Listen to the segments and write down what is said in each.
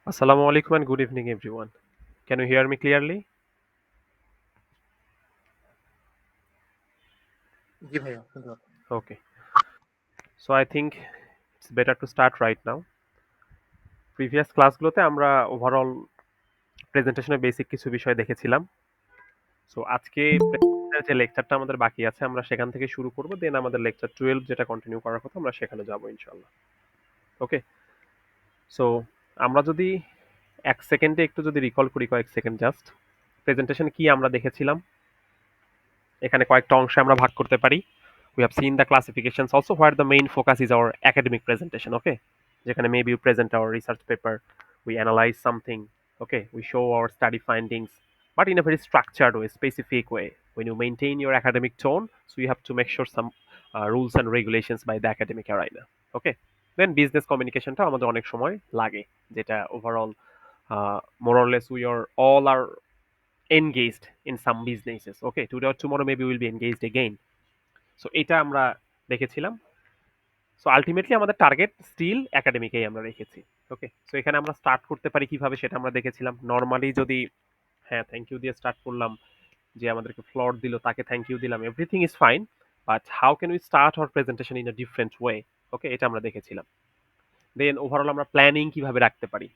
Assalamu alaikum and good evening, everyone. Can you hear me clearly? জি ভাইয়া শুনতে পাচ্ছি। Okay. So I think it's better to start right now. Previous ক্লাসগুলোতে আমরা overall প্রেজেন্টেশনের basic কিছু বিষয় দেখেছিলাম। সো আজকে যে লেকচারটা আমাদের বাকি আছে আমরা সেখান থেকে শুরু করব, দেন আমাদের লেকচার 12 যেটা কন্টিনিউ করার কথা আমরা সেখানে যাব ইনশাআল্লাহ। ওকে। সো আমরা যদি এক সেকেন্ডে একটু যদি রিকল করি, কয়েক সেকেন্ড জাস্ট প্রেজেন্টেশন কি আমরা দেখেছিলাম, এখানে কয়েকটা অংশে আমরা ভাগ করতে পারি। We have seen the classifications also where the main focus is our academic presentation, okay? যেখানে maybe we present our research paper, we analyze something, okay? We show our study findings, but in a very structured way, specific way. When you maintain your academic tone, so you have to make sure some rules and regulations by the academic arena, okay? Then business communicationটা আমাদের অনেক সময় লাগে, যেটা overall more or less we are all are engaged in some businesses, okay? Today or tomorrow maybe we'll be engaged again. So এটা আমরা দেখেছিলাম। So ultimately আমাদের target still একাডেমিকেই আমরা রেখেছি। ওকে, সো এখানে আমরা স্টার্ট করতে পারি কিভাবে সেটা আমরা দেখেছিলাম। নর্মালি যদি হ্যাঁ থ্যাংক ইউ দিয়ে স্টার্ট করলাম, যে আমাদেরকে ফ্লট দিল তাকে থ্যাংক ইউ দিলাম, everything is fine, but how can we start our presentation in a different way. Okay, এটা আমরা দেখেছিলাম। দেন ওভারঅল আমরা প্ল্যানিং কিভাবে রাখতে পারি।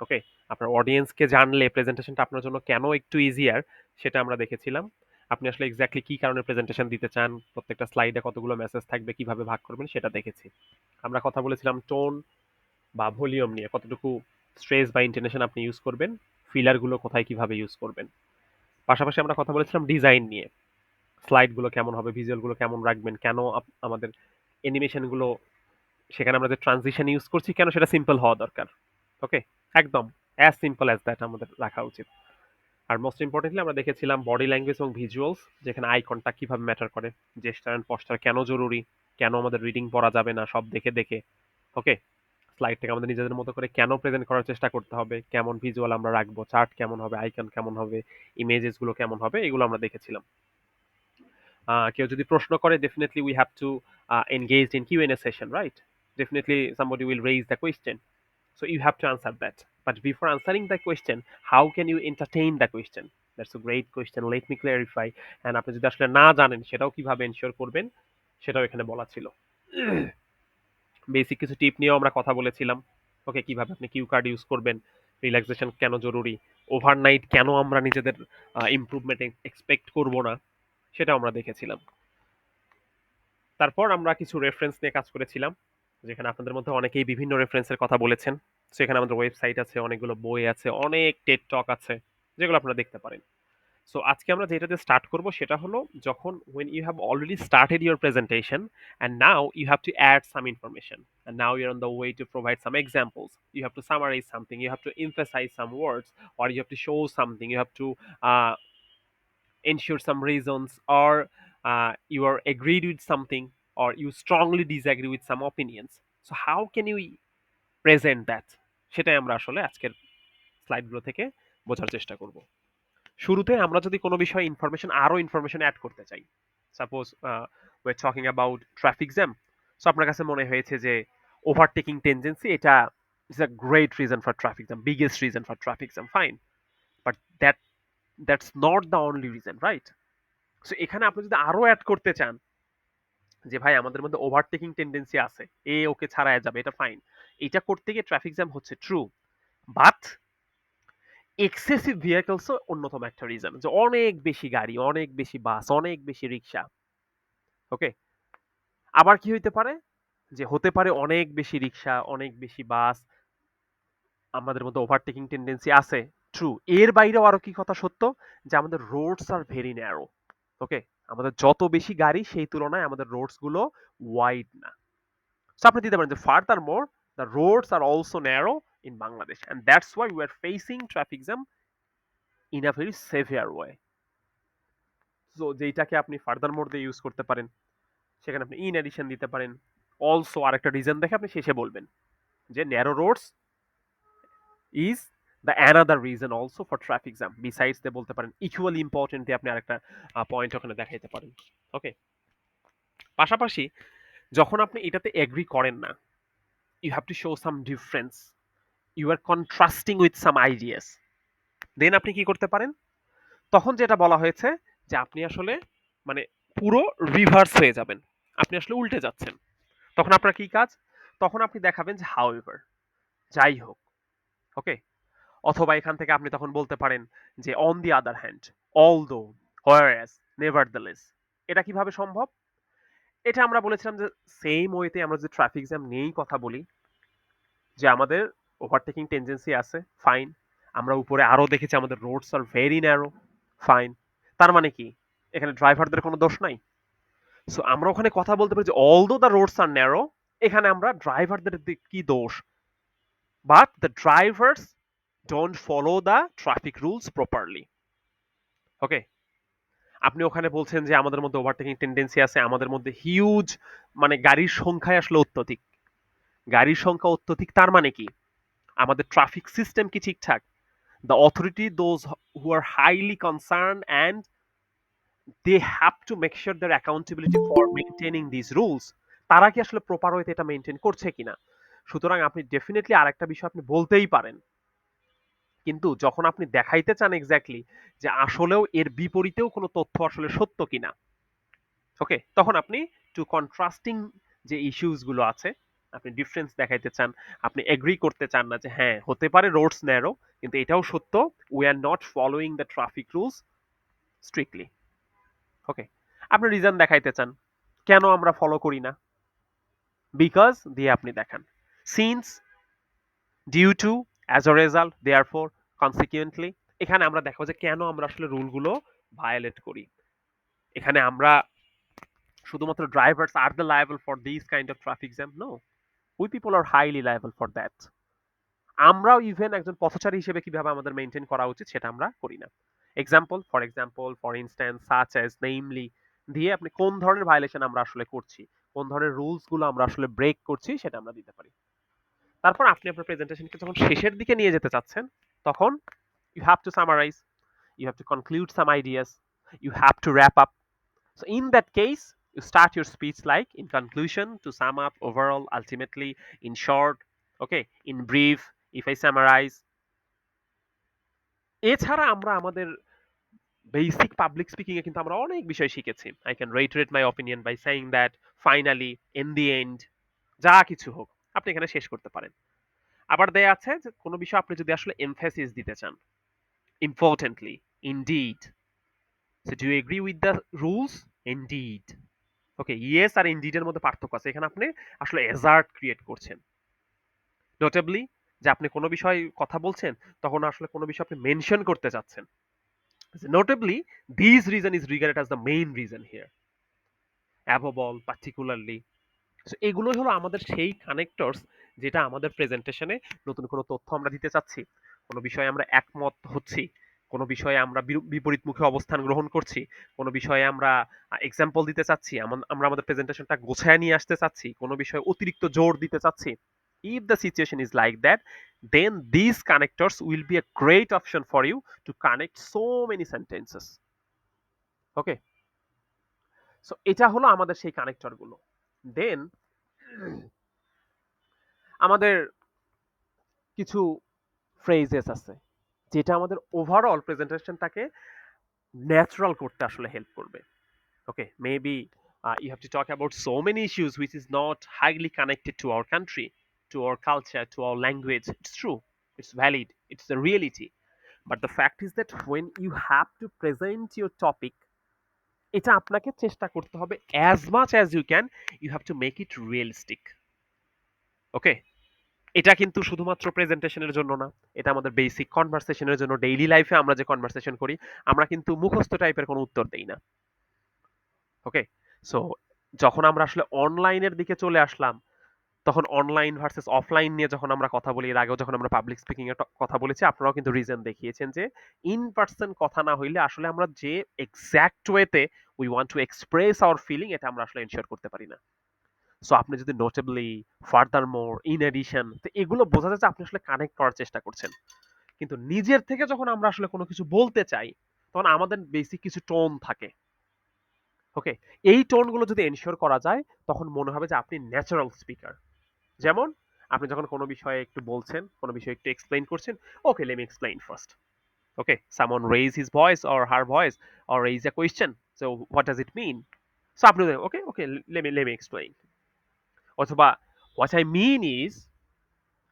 ওকে, আপনার অডিয়েন্সকে জানলে প্রেজেন্টেশনটা আপনার জন্য কেন একটু ইজিয়ার সেটা আমরা দেখেছিলাম। আপনি আসলে এক্স্যাক্টলি কি কারণে প্রেজেন্টেশন দিতে চান, প্রত্যেকটা স্লাইডে কতগুলো মেসেজ থাকবে, কিভাবে ভাগ করবেন সেটা দেখেছি। আমরা কথা বলেছিলাম টোন বা ভলিউম নিয়ে, কতটুকু স্ট্রেস বা ইন্টোনেশন আপনি ইউজ করবেন, ফিলারগুলো কোথায় কিভাবে ইউজ করবেন। পাশাপাশি আমরা কথা বলেছিলাম ডিজাইন নিয়ে, স্লাইডগুলো কেমন হবে, ভিজুয়ালগুলো কেমন রাখবেন, কেন আমাদের অ্যানিমেশনগুলো, সেখানে আমরা যে ট্রানজিশন ইউজ করছি কেন সেটা সিম্পল হওয়া দরকার। ওকে, একদম অ্যাজ সিম্পল অ্যাজ দ্যাট আমাদের রাখা উচিত। আর মোস্ট ইম্পর্টেন্টলি আমরা দেখেছিলাম বডি ল্যাঙ্গুয়েজ এবং ভিজুয়ালস, যেখানে আই কন্টাক্ট কিভাবে ম্যাটার করে, জেস্টার অ্যান্ড পস্টার কেন জরুরি, কেন আমাদের রিডিং পড়া যাবে না সব দেখে দেখে। ওকে, স্লাইডটাকে আমাদের নিজেদের মতো করে কেন প্রেজেন্ট করার চেষ্টা করতে হবে, কেমন ভিজুয়াল আমরা রাখবো, চার্ট কেমন হবে, আইকন কেমন হবে, ইমেজেস গুলো কেমন হবে, এগুলো আমরা দেখেছিলাম। কেউ যদি প্রশ্ন করে, definitely we have to engage in Q and A session, right? Definitely somebody will raise the question, so you have to answer that. But before answering the question, how can you entertain the question? That's a great question. Let me clarify. And আপনি যদি আসলে না জানেন সেটাও কিভাবে ensure করবেন সেটাও এখানে বলা ছিল। বেসিক কিছু টিপ নিয়েও আমরা কথা বলেছিলাম। ওকে, কিভাবে আপনি কিউ কার্ড ইউজ করবেন, রিল্যাক্সেশন কেন জরুরি, ওভারনাইট কেন আমরা নিজেদের ইমপ্রুভমেন্ট এক্সপেক্ট করব না, সেটাও আমরা দেখেছিলাম। তারপর আমরা কিছু রেফারেন্স নিয়ে কাজ করেছিলাম, যেখানে আপনাদের মধ্যে অনেকেই বিভিন্ন রেফারেন্সের কথা বলেছেন। সেখানে আমাদের ওয়েবসাইট আছে, অনেকগুলো বই আছে, অনেক টেড টক আছে, যেগুলো আপনারা দেখতে পারেন। সো আজকে আমরা যেটাতে স্টার্ট করব সেটা হলো, যখন when you have already started your presentation and now you have to add some information and now you're on the way to provide some examples, you have to summarize something, you have to emphasize some words, or you have to show something, you have to uh, ensure some reasons, or you are agreed with something, or you strongly disagree with some opinions. So how can you present that, সেটাই আমরা আসলে আজকের স্লাইডগুলো থেকে বোঝার চেষ্টা করব। শুরুতে আমরা যদি কোনো বিষয়ে ইনফরমেশন, আরো ইনফরমেশন অ্যাড করতে চাই, suppose we're talking about traffic jam, so আপনার কাছে মনে হয়েছে যে ওভারটেকিং টেন্ডেন্সি এটা is a great reason for traffic jam, biggest reason for traffic jam, fine, but that's not the only reason, right? So এখানে আপনি যদি আরো অ্যাড করতে চান যে ভাই আমাদের মধ্যে ওভারটেকিং টেন্ডেন্সি আছে, এ ওকে ছাড়ায় যাবে, এটা ফাইন, এটা করতে গিয়ে ট্রাফিক জ্যাম হচ্ছে, ট্রু, বাট এক্সেসিভ ভেহিকলসও অন্যতম একটা রিজন, যে অনেক বেশি গাড়ি, অনেক বেশি বাস, অনেক বেশি রিক্সা। ওকে, আবার কি হইতে পারে, যে হতে পারে অনেক বেশি রিক্সা, অনেক বেশি বাস, আমাদের মধ্যে ওভারটেকিং টেন্ডেন্সি আছে, ট্রু, এর বাইরেও আরো কি কথা সত্য, যে আমাদের রোডস আর ভেরি ন্যারো। ওকে, আমাদের যত বেশি গাড়ি সেই তুলনায় আমাদের রোডস গুলো ওয়াইড না। সো আপনি দিতে পারেন যে furthermore the roads are also narrow in Bangladesh and that's why we are facing traffic jam in a very severe way. So যেইটাকে আপনি ফার্দার মোর দিয়ে ইউজ করতে পারেন, সেখানে আপনি ইন এডিশন দিতে পারেন, অলসো আরেকটা রিজন দেখে আপনি শেষে বলবেন যে narrow roads is the another reason also for traffic jam, besides দিয়ে বলতে পারেন, ইকুয়ালি ইম্পর্টেন্ট দিয়ে আপনি আরেকটা পয়েন্ট ওখানে দেখাইতে পারেন। ওকে, পাশাপাশি যখন আপনি এটাতে এগ্রি করেন না, you have to show some difference, you are contrasting with some ideas, then আপনি কি করতে পারেন, তখন যেটা বলা হয়েছে যে আপনি আসলে মানে পুরো রিভার্স হয়ে যাবেন, আপনি আসলে উল্টে যাচ্ছেন। তখন আপনার কি কাজ, তখন আপনি দেখাবেন যে হাউএভার, যাই হোক, ওকে। অথবা এখান থেকে আপনি তখন বলতে পারেন যে on the other hand, although, whereas, nevertheless. এটা কিভাবে সম্ভব? এটা আমরা বলেছিলাম যে সেম ওয়েতে আমরা যদি ট্রাফিক জ্যাম নিয়েই কথা বলি, যে আমাদের ওভারটেকিং টেন্ডেন্সি আছে, ফাইন। আমরা উপরে আরো দেখেছি আমাদের Rhodes are very narrow, fine. তার মানে কি এখানে ড্রাইভারদের কোনো দোষ নাই? সো আমরা ওখানে কথা বলতে পারি যে although the roads are narrow, এখানে আমরা ড্রাইভারদের কি দোষ, but the drivers don't follow the traffic rules properly, okay. আপনি ওখানে বলছেন যে আমাদের মধ্যে ওভারটেকিং টেন্ডেন্সি আছে, আমাদের মধ্যে হিউজ মানে গাড়ির সংখ্যায় আসলে অত্যধিক, গাড়ির সংখ্যা অত্যধিক, তার মানে কি আমাদের ট্রাফিক সিস্টেম কি ঠিকঠাক? The authority, those who are highly concerned and they have to make sure their accountability for maintaining these rules, তারা কি আসলে প্রপার ওয়েতে এটা মেনটেন করছে কিনা? সুতরাং আপনি ডেফিনেটলি আরেকটা বিষয় আপনি বলতেই পারেন, কিন্তু যখন আপনি দেখাইতে চান এক্স্যাক্টলি যে আসলেও এর বিপরীতেও কোনো তথ্য আসলে সত্য কিনা, ওকে, তখন আপনি টু কন্ট্রাস্টিং যে ইস্যুস গুলো আছে, আপনি ডিফারেন্স দেখাইতে চান, আপনি এগ্রি করতে চান না যে হ্যাঁ হতে পারে রোডস ন্যারো, কিন্তু এটাও সত্য, we are not following the traffic rules strictly, okay. আপনি রিজন দেখাইতে চান কেন আমরা ফলো করি না, বিকজ দিয়ে আপনি দেখান, since, due to, as a result, therefore, consequently. এখানে আমরা দেখাবো যে কেন আমরা আসলে রুলগুলো ভায়োলেট করি। এখানে আমরা শুধুমাত্র drivers are the liable for this kind of traffic jam, no, we people are highly liable for that. আমরাও ইভেন একজন পথচারী হিসেবে কিভাবে আমাদের মেনটেন করা উচিত সেটা আমরা করি না। Example, for instance, such as, namely দিয়ে আপনি কোন ধরনের ভায়োলেশন আমরা আসলে করছি, কোন ধরনের রুলস গুলো আমরা আসলে ব্রেক করছি সেটা আমরা দিতে পারি। তারপর আপনি আপনার প্রেজেন্টেশনকে যখন শেষের দিকে নিয়ে যেতে চাচ্ছেন, তখন you have to summarise, you have to conclude some ideas, you have to wrap up. So in that case, you start your speech like in conclusion, to sum up, overall, ultimately, in short, okay, in brief, if I summarize. এছাড়া আমরা আমাদের basic public speaking এ কিন্তু আমরা অনেক বিষয় শিখেছি। I can reiterate my opinion by saying that, finally, in the end, যা কিছু হোক আপনি এখানে শেষ করতে পারেন। আবার দেয়া আছে যে কোনো বিষয় আপনি যদি আসলে এমফাসিস দিতে চান, importantly, indeed. So do you agree with the rules? Indeed. Okay, yes আর ইনডিড এর মধ্যে পার্থক্য আছে, এখানে আপনি আসলে এজার্ট ক্রিয়েট করছেন। নোটেবলি, যে আপনি কোনো বিষয়ে কথা বলছেন, তখন আসলে কোনো বিষয় আপনি মেনশন করতে চাচ্ছেন। নোটেবলি, this reason is regarded as the main reason here, above all, particularly. So এগুলোই হলো আমাদের সেই কানেক্টরস, যেটা আমাদের প্রেজেন্টেশনে নতুন কোনো তথ্য আমরা দিতে চাচ্ছি, কোনো বিষয়ে আমরা একমত হচ্ছি, কোনো বিষয়ে আমরা বিপরীত মুখে অবস্থান গ্রহণ করছি, কোনো বিষয়ে আমরা এক্সাম্পল দিতে চাচ্ছি, আমরা আমাদের প্রেজেন্টেশনটা গোছায় নিয়ে আসতে চাচ্ছি, কোনো বিষয়ে অতিরিক্ত জোর দিতে চাচ্ছি। If the situation is like that, then these connectors will be a great option for you to connect so many sentences. Okay, so এটা হলো আমাদের সেই কানেক্টর গুলো। দেন আমাদের কিছু ফ্রেজেস আছে যেটা আমাদের ওভারঅল প্রেজেন্টেশনটাকে ন্যাচারাল করতে আসলে হেল্প করবে, okay. Maybe you have to talk about so many issues which is not highly connected to our country, to our culture, to our language. It's true, it's valid, it's the reality, but the fact is that when you have to present your topic, এটা আপনাকে চেষ্টা করতে হবে as much as you can, you have to make it realistic, ওকে। এটা কিন্তু শুধুমাত্র প্রেজেন্টেশনের জন্য না, এটা আমাদের বেসিক কনভারসেশনের জন্য, ডেইলি লাইফে আমরা যে কনভারসেশন করি, আমরা কিন্তু মুখস্থ টাইপের কোনো উত্তর দেই না, ওকে। সো যখন আমরা আসলে অনলাইনের দিকে চলে আসলাম, তখন অনলাইন ভার্সেস অফলাইন নিয়ে যখন আমরা কথা বলি, এর আগেও যখন আমরা পাবলিক স্পিকিং এর কথা বলেছি, আপনারাও কিন্তু রিজন দেখিয়েছেন যে ইন পার্সন কথা না হইলে আসলে আমরা যে এক্সাক্ট ওয়েতে we want to express our feeling, এটা আমরা আসলে এনশিওর করতে পারি না। সো আপনি যদি notably, furthermore, in addition, তো এগুলো বোঝা যাচ্ছে আপনি আসলে কানেক্ট করার চেষ্টা করছেন। কিন্তু নিজের থেকে যখন আমরা আসলে কোনো কিছু বলতে চাই, তখন আমাদের বেসিক কিছু টোন থাকে, ওকে। এই টোনগুলো যদি এনশিওর করা যায়, তখন মনে হবে যে আপনি ন্যাচারাল স্পিকার। যেমন আপনি যখন কোনো বিষয়ে একটু বলছেন, কোনো বিষয়ে একটু এক্সপ্লেইন করছেন, okay let me explain first. Okay, someone raise his voice or her voice or raise a question. So what does it mean? So আপনি okay, let me explain. অথবা what I mean is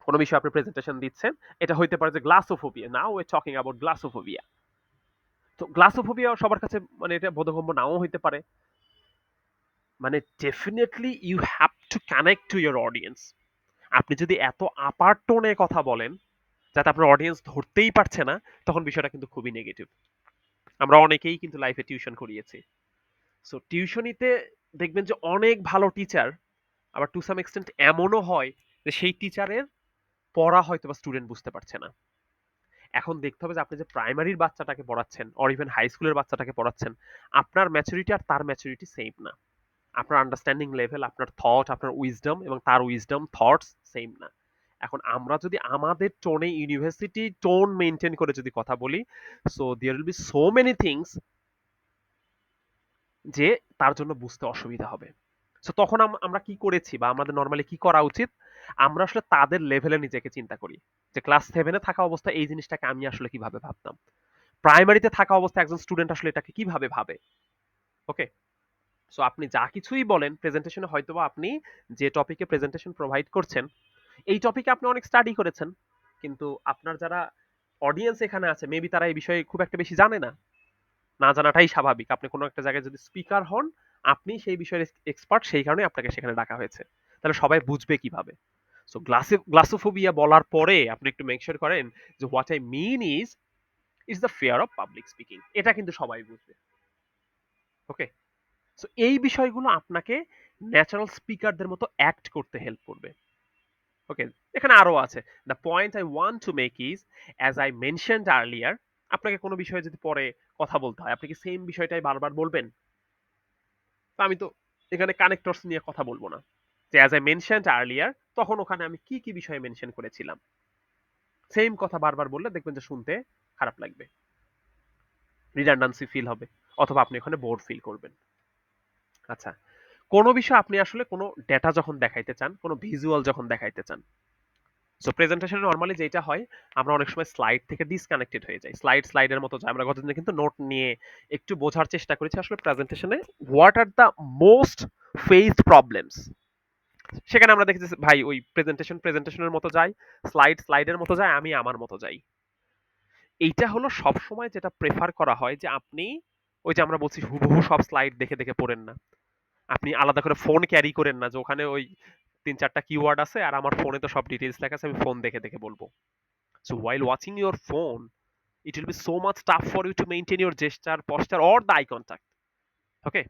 কোনো বিষয়ে আপনি presentation দিচ্ছেন, এটা হইতে পারে যে glossophobia. Now we talking about glossophobia. তো গ্লাসোফোবিয়া সবার কাছে মানে এটা বোধগম্য নাও হইতে পারে। মানে definitely you have to connect to your audience. আপনি যদি এত আপার টোনে কথা বলেন যাতে আপনার অডিয়েন্স ধরতেই পারছে না, তখন বিষয়টা কিন্তু খুবই নেগেটিভ। আমরা অনেকেই কিন্তু লাইফে টিউশন করিয়েছি। সো টিউশনিতে দেখবেন যে অনেক ভালো টিচার, আবার টু সাম এক্সটেন্ট এমনও হয় যে সেই টিচারের পড়া হয়তো বা স্টুডেন্ট বুঝতে পারছে না। এখন দেখতে হবে যে আপনি যে প্রাইমারির বাচ্চাটাকে পড়াচ্ছেন অর ইভেন হাই স্কুলের বাচ্চাটাকে পড়াচ্ছেন, আপনার ম্যাচুরিটি আর তার ম্যাচুরিটি সেম না। আপনার আন্ডারস্ট্যান্ডিং লেভেল, আপনার থট, আপনার উইজডম এবং তার উইজডম থটস সেম না। এখন আমরা যদি আমাদের টোনে ইউনিভার্সিটি টোন মেনটেন করে যদি কথা বলি, so there will be so many things যে তার জন্য বুঝতে অসুবিধা হবে। সো তখন আমরা কি করেছি বা আমাদের নরমালি কি করা উচিত? আমরা আসলে তাদের লেভেলে নিজেকে চিন্তা করি যে ক্লাস 7 এ থাকা অবস্থায় এই জিনিসটাকে আমি আসলে কিভাবে ভাবতাম। প্রাইমারিতে থাকা অবস্থায় একজন স্টুডেন্ট আসলে এটাকে কিভাবে ভাবে। ওকে? সো আপনি যা কিছুই বলেন প্রেজেন্টেশনে হয়তোবা আপনি যে টপিকে প্রেজেন্টেশন প্রোভাইড করছেন, এই টপিকে আপনি অনেক স্টাডি করেছেন। কিন্তু আপনার যারা অডিয়েন্স এখানে আছে মেবি তারা এই বিষয়ে খুব একটা বেশি জানে না। না জানাটাই স্বাভাবিক। আপনি কোনো একটা জায়গায় যদি স্পিকার হন, আপনি সেই বিষয়ের এক্সপার্ট, সেই কারণে আপনাকে সেখানে ডাকা হয়েছে। তাহলে সবাই বুঝবে কিভাবে? সো গ্লাসোফোবিয়া বলার পরে আপনি একটু মেক শিওর করেন যে what I mean is it's the fear of public speaking. এটা কিন্তু সবাই বুঝবে। ওকে? সো এই বিষয়গুলো আপনাকে ন্যাচারাল স্পিকারদের মতো অ্যাক্ট করতে হেল্প করবে। ওকে? এখানে আরো আছে। The point I want to make is as I mentioned earlier, আপনাকে কোনো বিষয়ে যদি পরে কথা বলতে হয়, আপনি কি সেম বিষয়টাই বারবার বলবেন? তো আমি তো এখানে কানেক্টরস নিয়ে কথা বলবো না। যে অ্যাজ আই মেনশনড আর্লিয়ার, তখন ওখানে আমি কি কি বিষয়ে মেনশন করেছিলাম। সেম কথা বারবার বললে দেখবেন যে শুনতে খারাপ লাগবে, রিডান্ডান্সি ফিল হবে, অথবা আপনি ওখানে বোর ফিল করবেন। আচ্ছা, কোনো বিষয় আপনি আসলে কোনো ডেটা যখন দেখাইতে চান, কোনো ভিজুয়াল যখন দেখাইতে চান, সো প্রেজেন্টেশনে নরমালি যেটা হয়, আমরা অনেক সময় স্লাইড থেকে ডিসকানেক্টেড হয়ে যাই, স্লাইডের মতো যায়। আমরা গতদিনে কিন্তু নোট নিয়ে একটু বোঝার চেষ্টা করেছি আসলে প্রেজেন্টেশনে what are the most faced problems. সেখানে আমরা দেখেছি ভাই ওই প্রেজেন্টেশনের মতো যায়, স্লাইডের মতো যায়, আমি আমার মতো যাই। এইটা হলো সবসময় যেটা প্রেফার করা হয় যে আপনি ওই যে আমরা বলছি হুবহু সব স্লাইড দেখে দেখে পড়েন না। আপনি আলাদা করে ফোন ক্যারি করেন না যে ওখানে ওই ৩-৪টা কিওয়ার্ড আছে আর আমার ফোনে তো সব ডিটেইলস লেখা আছে, আমি ফোন দেখে দেখে বলবো। So while watching your phone, it will be so much tough for you to maintain your gesture, posture or the eye contact. ওকে?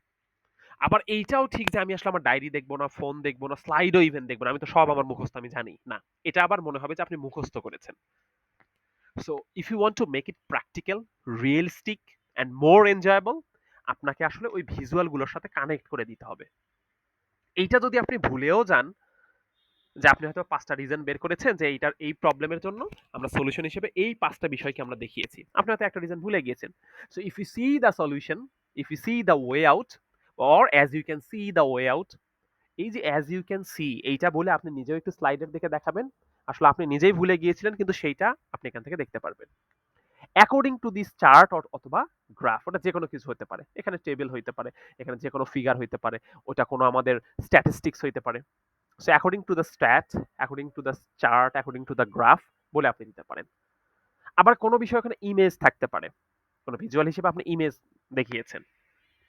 আবার এইটাও ঠিক যে আমি আসলে আমার ডায়েরি দেখবো না, ফোন দেখবো না, স্লাইডও ইভেন দেখবো না। আমি তো সব আমার মুখস্থ, আমি জানি। না। এটা আবার মনে হবে যে আপনি মুখস্থ করেছেন। So if you want to make it practical, realistic and more enjoyable, আপনাকে আসলে ওই ভিজুয়াল গুলোর সাথে কানেক্ট করে দিতে হবে। এইটা যদি আপনি ভুলেও যান, যে আপনি হয়তো ৫টা রিজন বের করেছেন যে এইটার এই প্রবলেমের জন্য আমরা সলিউশন হিসেবে এই ৫টা বিষয়কে আমরা দেখিয়েছি। আপনি হয়তো একটা রিজন ভুলে গিয়েছেন। So if you see the solution, if you see the way out or as you can see the way out, এই যে অ্যাজ ইউ ক্যান সি এইটা বলে আপনি নিজেও একটু স্লাইডের দিকে দেখাবেন। আসলে আপনি নিজেই ভুলে গিয়েছিলেন কিন্তু সেইটা আপনি এখান থেকে দেখতে পারবেন। অ্যাকর্ডিং টু দিস চার্ট অথবা গ্রাফ, ওটা যে কোনো কিছু হতে পারে। এখানে টেবিল হইতে পারে, এখানে যে কোনো ফিগার হইতে পারে, ওটা কোনো আমাদের স্ট্যাটিস্টিক্স হইতে পারে। So according to the stat, according to the chart, according to the graph বলে আপনি দিতে পারেন। আবার কোনো বিষয় ওখানে ইমেজ থাকতে পারে। কোনো ভিজুয়াল হিসেবে আপনি ইমেজ দেখিয়েছেন।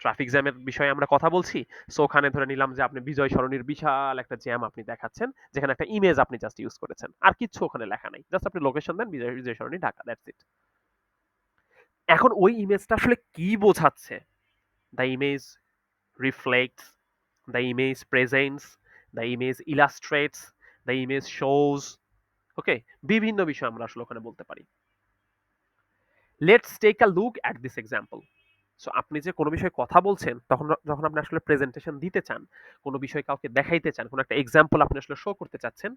ট্রাফিক জ্যামের বিষয়ে আমরা কথা বলছি। সো ওখানে ধরে নিলাম যে আপনি বিজয় সরণির বিশাল একটা জ্যাম আপনি দেখাচ্ছেন, যেখানে একটা ইমেজ আপনি জাস্ট ইউজ করেছেন। আর কিচ্ছু ওখানে লেখা নাই। জাস্ট আপনি লোকেশন দেন বিজয় সরণি ঢাকা, দ্যাটস ইট। এখন ওই ইমেজটা আসলে কি বোঝাচ্ছে? The image reflects, the image presents, the image illustrates, the image shows. Okay? বিভিন্ন বিষয় আমরা আসলে ওখানে বলতে পারি। Let's take a look at this example. So আপনি যে কোনো বিষয়ে কথা বলছেন, তখন যখন আপনি আসলে প্রেজেন্টেশন দিতে চান, কোনো বিষয় কাউকে দেখাইতে চান, কোনো একটা এক্সাম্পল আপনি আসলে শো করতে চাচ্ছেন,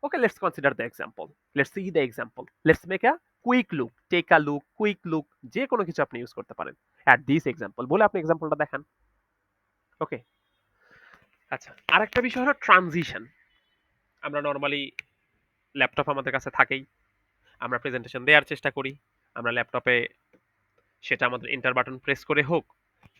okay let's consider the example. Let's see the example. Let's make a quick look, take a look, quick look, যে কোনো কিছু আপনি ইউজ করতে পারেন। অ্যাট দিস এক্সাম্পল বলে আপনি এক্সাম্পলটা দেখান। ওকে? আচ্ছা, আরেকটা বিষয় হলো ট্রানজিশন। আমরা নর্মালি ল্যাপটপ আমাদের কাছে থাকেই, আমরা প্রেজেন্টেশন দেওয়ার চেষ্টা করি, আমরা ল্যাপটপে সেটা আমাদের এন্টার বাটন প্রেস করে হোক,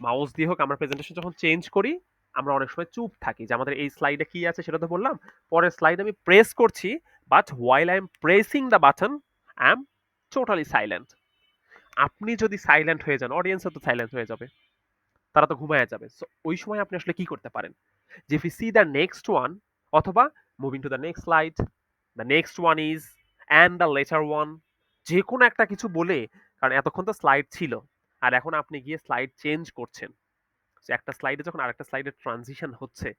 মাউস দিয়ে হোক, আমরা প্রেজেন্টেশন যখন চেঞ্জ করি আমরা অনেক সময় চুপ থাকি যে আমাদের এই স্লাইডে কি আছে সেটা তো বললাম, পরের স্লাইড আমি প্রেস করছি, but while I am pressing the button I am totally silent. আপনি যদি সাইলেন্ট হয়ে যান, অডিয়েন্সও তো সাইলেন্ট হয়ে যাবে, তারা তো ঘুমায় যাবে। সো ওই সময় আপনি আসলে কি করতে পারেন, যে if you see the next one, অথবা moving to the next slide, the next one is, and the letter one, যে কোনো একটা কিছু বলে, কারণ এতক্ষণ তো স্লাইড ছিল আর এখন আপনি গিয়ে স্লাইড চেঞ্জ করছেন, যে একটা স্লাইডে যখন আরেকটা স্লাইডে ট্রানজিশন হচ্ছে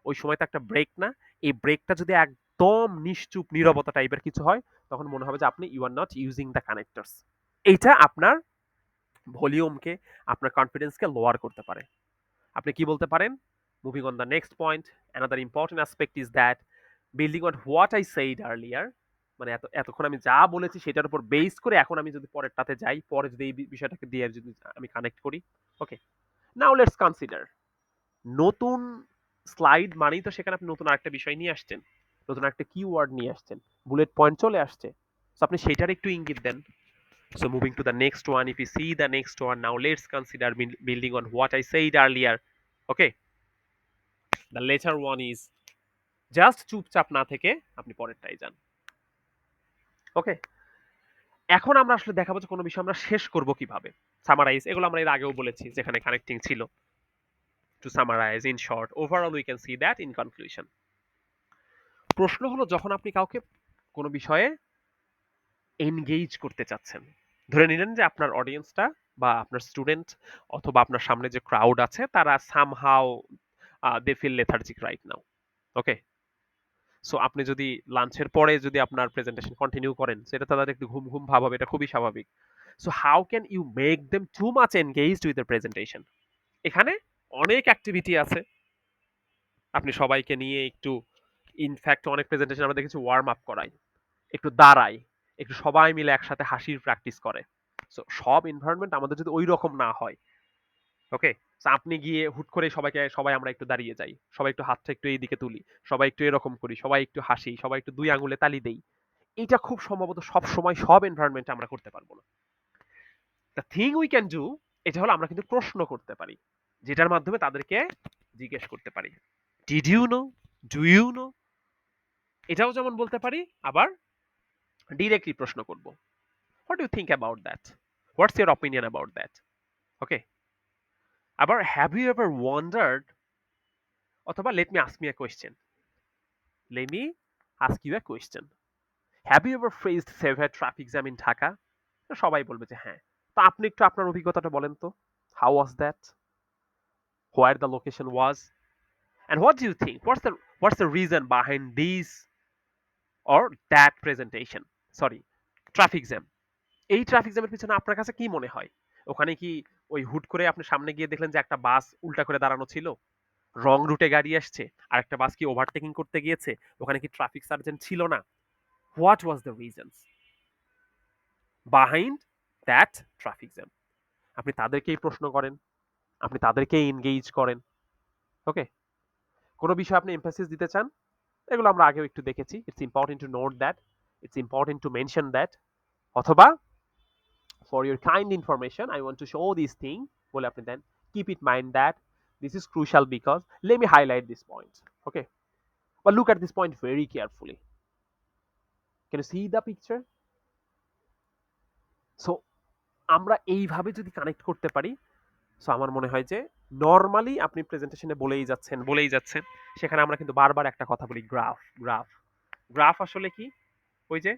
ওই সময় তো একটা ব্রেক না, এই ব্রেকটা যদি একদম নিশ্চুপ নীরবতা টাইপের কিছু হয় তখন মনে হবে যে আপনি you are not using the connectors. এইটা আপনার ভলিউমকে, আপনার কনফিডেন্সকে লোয়ার করতে পারে। আপনি কি বলতে পারেন, moving on the next point, another important aspect is that building on what I said earlier, মানে এতক্ষণ আমি যা বলেছি সেটার উপর বেস করে এখন আমি যদি পরেরটাতে যাই, পরে যদি এই বিষয়টাকে দিয়ে যদি আমি কানেক্ট করি, ওকে, নাও লেটস কনসিডার, নতুন স্লাইড মানেই তো সেখানে আপনি নতুন আরেকটা বিষয় নিয়ে আসছেন, নতুন একটা কিওয়ার্ড নিয়ে আসছেন, বুলেট পয়েন্ট চলে আসছে, তো আপনি সেটার একটু ইঙ্গিত দেন। So moving to the next one, if you see the next one, now let's consider building on what I said earlier. Okay, the later one is just চুপচাপ না থেকে আপনি পরেরটাই যান। ওকে, এখন আমরা আসলে দেখাবো যে কোনো বিষয় আমরা শেষ করব কিভাবে, সামারাইজ, এগুলো আমরা এর আগেও বলেছি যেখানে কানেক্টিং ছিল। To summarise in short, overall we can see that in conclusion. প্রশ্ন হলো যখন আপনি কাউকে কোনো বিষয়ে এনগেজ করতে চাচ্ছেন, ধরে নিলেন যে আপনার অডিয়েন্সটা বা আপনার স্টুডেন্ট অথবা আপনার সামনে যে ক্রাউড আছে তারা somehow they feel lethargic right now. Okay, so আপনি যদি লাঞ্চের পরে যদি আপনার প্রেজেন্টেশন কন্টিনিউ করেন সেটা তাদের একটু ঘুম ঘুম ভাব হবে, এটা খুবই স্বাভাবিক। So how can you make them to much engaged with the presentation? এখানে অনেক অ্যাক্টিভিটি আছে, আপনি সবাইকে নিয়ে একটু, ইনফ্যাক্ট অনেক প্রেজেন্টেশন আমরা দেখেছি ওয়ার্ম আপ করাই, একটু দাঁড়াই, একটু সবাই মিলে একসাথে হাসির প্র্যাকটিস করে। সো সব এনভায়রনমেন্ট আমাদের যদি ওই রকম না হয়, ওকে, সো আপনি গিয়ে হুট করে সবাই আমরা একটু দাঁড়িয়ে যাই, সবাই একটু হাতটা একটু এইদিকে তুলি, সবাই একটু এরকম করি, সবাই একটু হাসি, সবাই একটু দুই আঙুলে তালি দেই, এটা খুব সম্ভবত সব সময় সব এনভায়রনমেন্টে আমরা করতে পারবো না। The thing we can do, এটা হলো আমরা কিন্তু প্রশ্ন করতে পারি, যেটার মাধ্যমে তাদেরকে জিজ্ঞেস করতে পারি, did you know, do you know, এটাও যেমন বলতে পারি, আবার ডিরেক্টলি প্রশ্ন করব, what do you think about that, what's your opinion about that. Okay, আবার হ্যাভ ইউ এভার ওয়ান্ডার্ড, অথবা let me ask me a question, let me ask you a question, have you ever faced severe traffic jam in Dhaka? সবাই বলবে যে হ্যাঁ। তো আপনি একটু আপনার অভিজ্ঞতাটা বলেন তো, how was that, where the location was, and what do you think, what's the reason behind this or that presentation, sorry, traffic jam, এই ট্রাফিক জ্যামের পিছনে আপনার কাছে কি মনে হয়? ওখানে কি ওই হুট করে আপনি সামনে গিয়ে দেখলেন যে একটা বাস উল্টা করে দাঁড়ানো ছিল, রং রুটে গাড়ি আসছে, আর একটা বাস কি ওভারটেকিং করতে গিয়েছে, ওখানে কি ট্রাফিক সার্জেন্ট ছিল না? What was the reasons behind that traffic jam? আপনি তাদেরকেই প্রশ্ন করেন, আপনি তাদেরকেই এনগেজ করেন। ওকে, কোনো বিষয়ে আপনি এমফাসিস দিতে চান, এগুলো আমরা আগেও একটু দেখেছি, it's important to note that, it's important to mention that, অথবা for your kind information I want to show this thing বলে আপনি দেন, keep it mind that this is crucial because let me highlight this point. Okay, but look at this point very carefully, can you see the picture? So আমরা এইভাবে যদি connect করতে পারি, so আমার মনে হয় যে নর্মালি আপনি প্রেজেন্টেশনে বলেই যাচ্ছেন, সেখানে আমরা কিন্তু বারবার একটা কথা বলি, গ্রাফ গ্রাফ গ্রাফ আসলে কি, ওই যে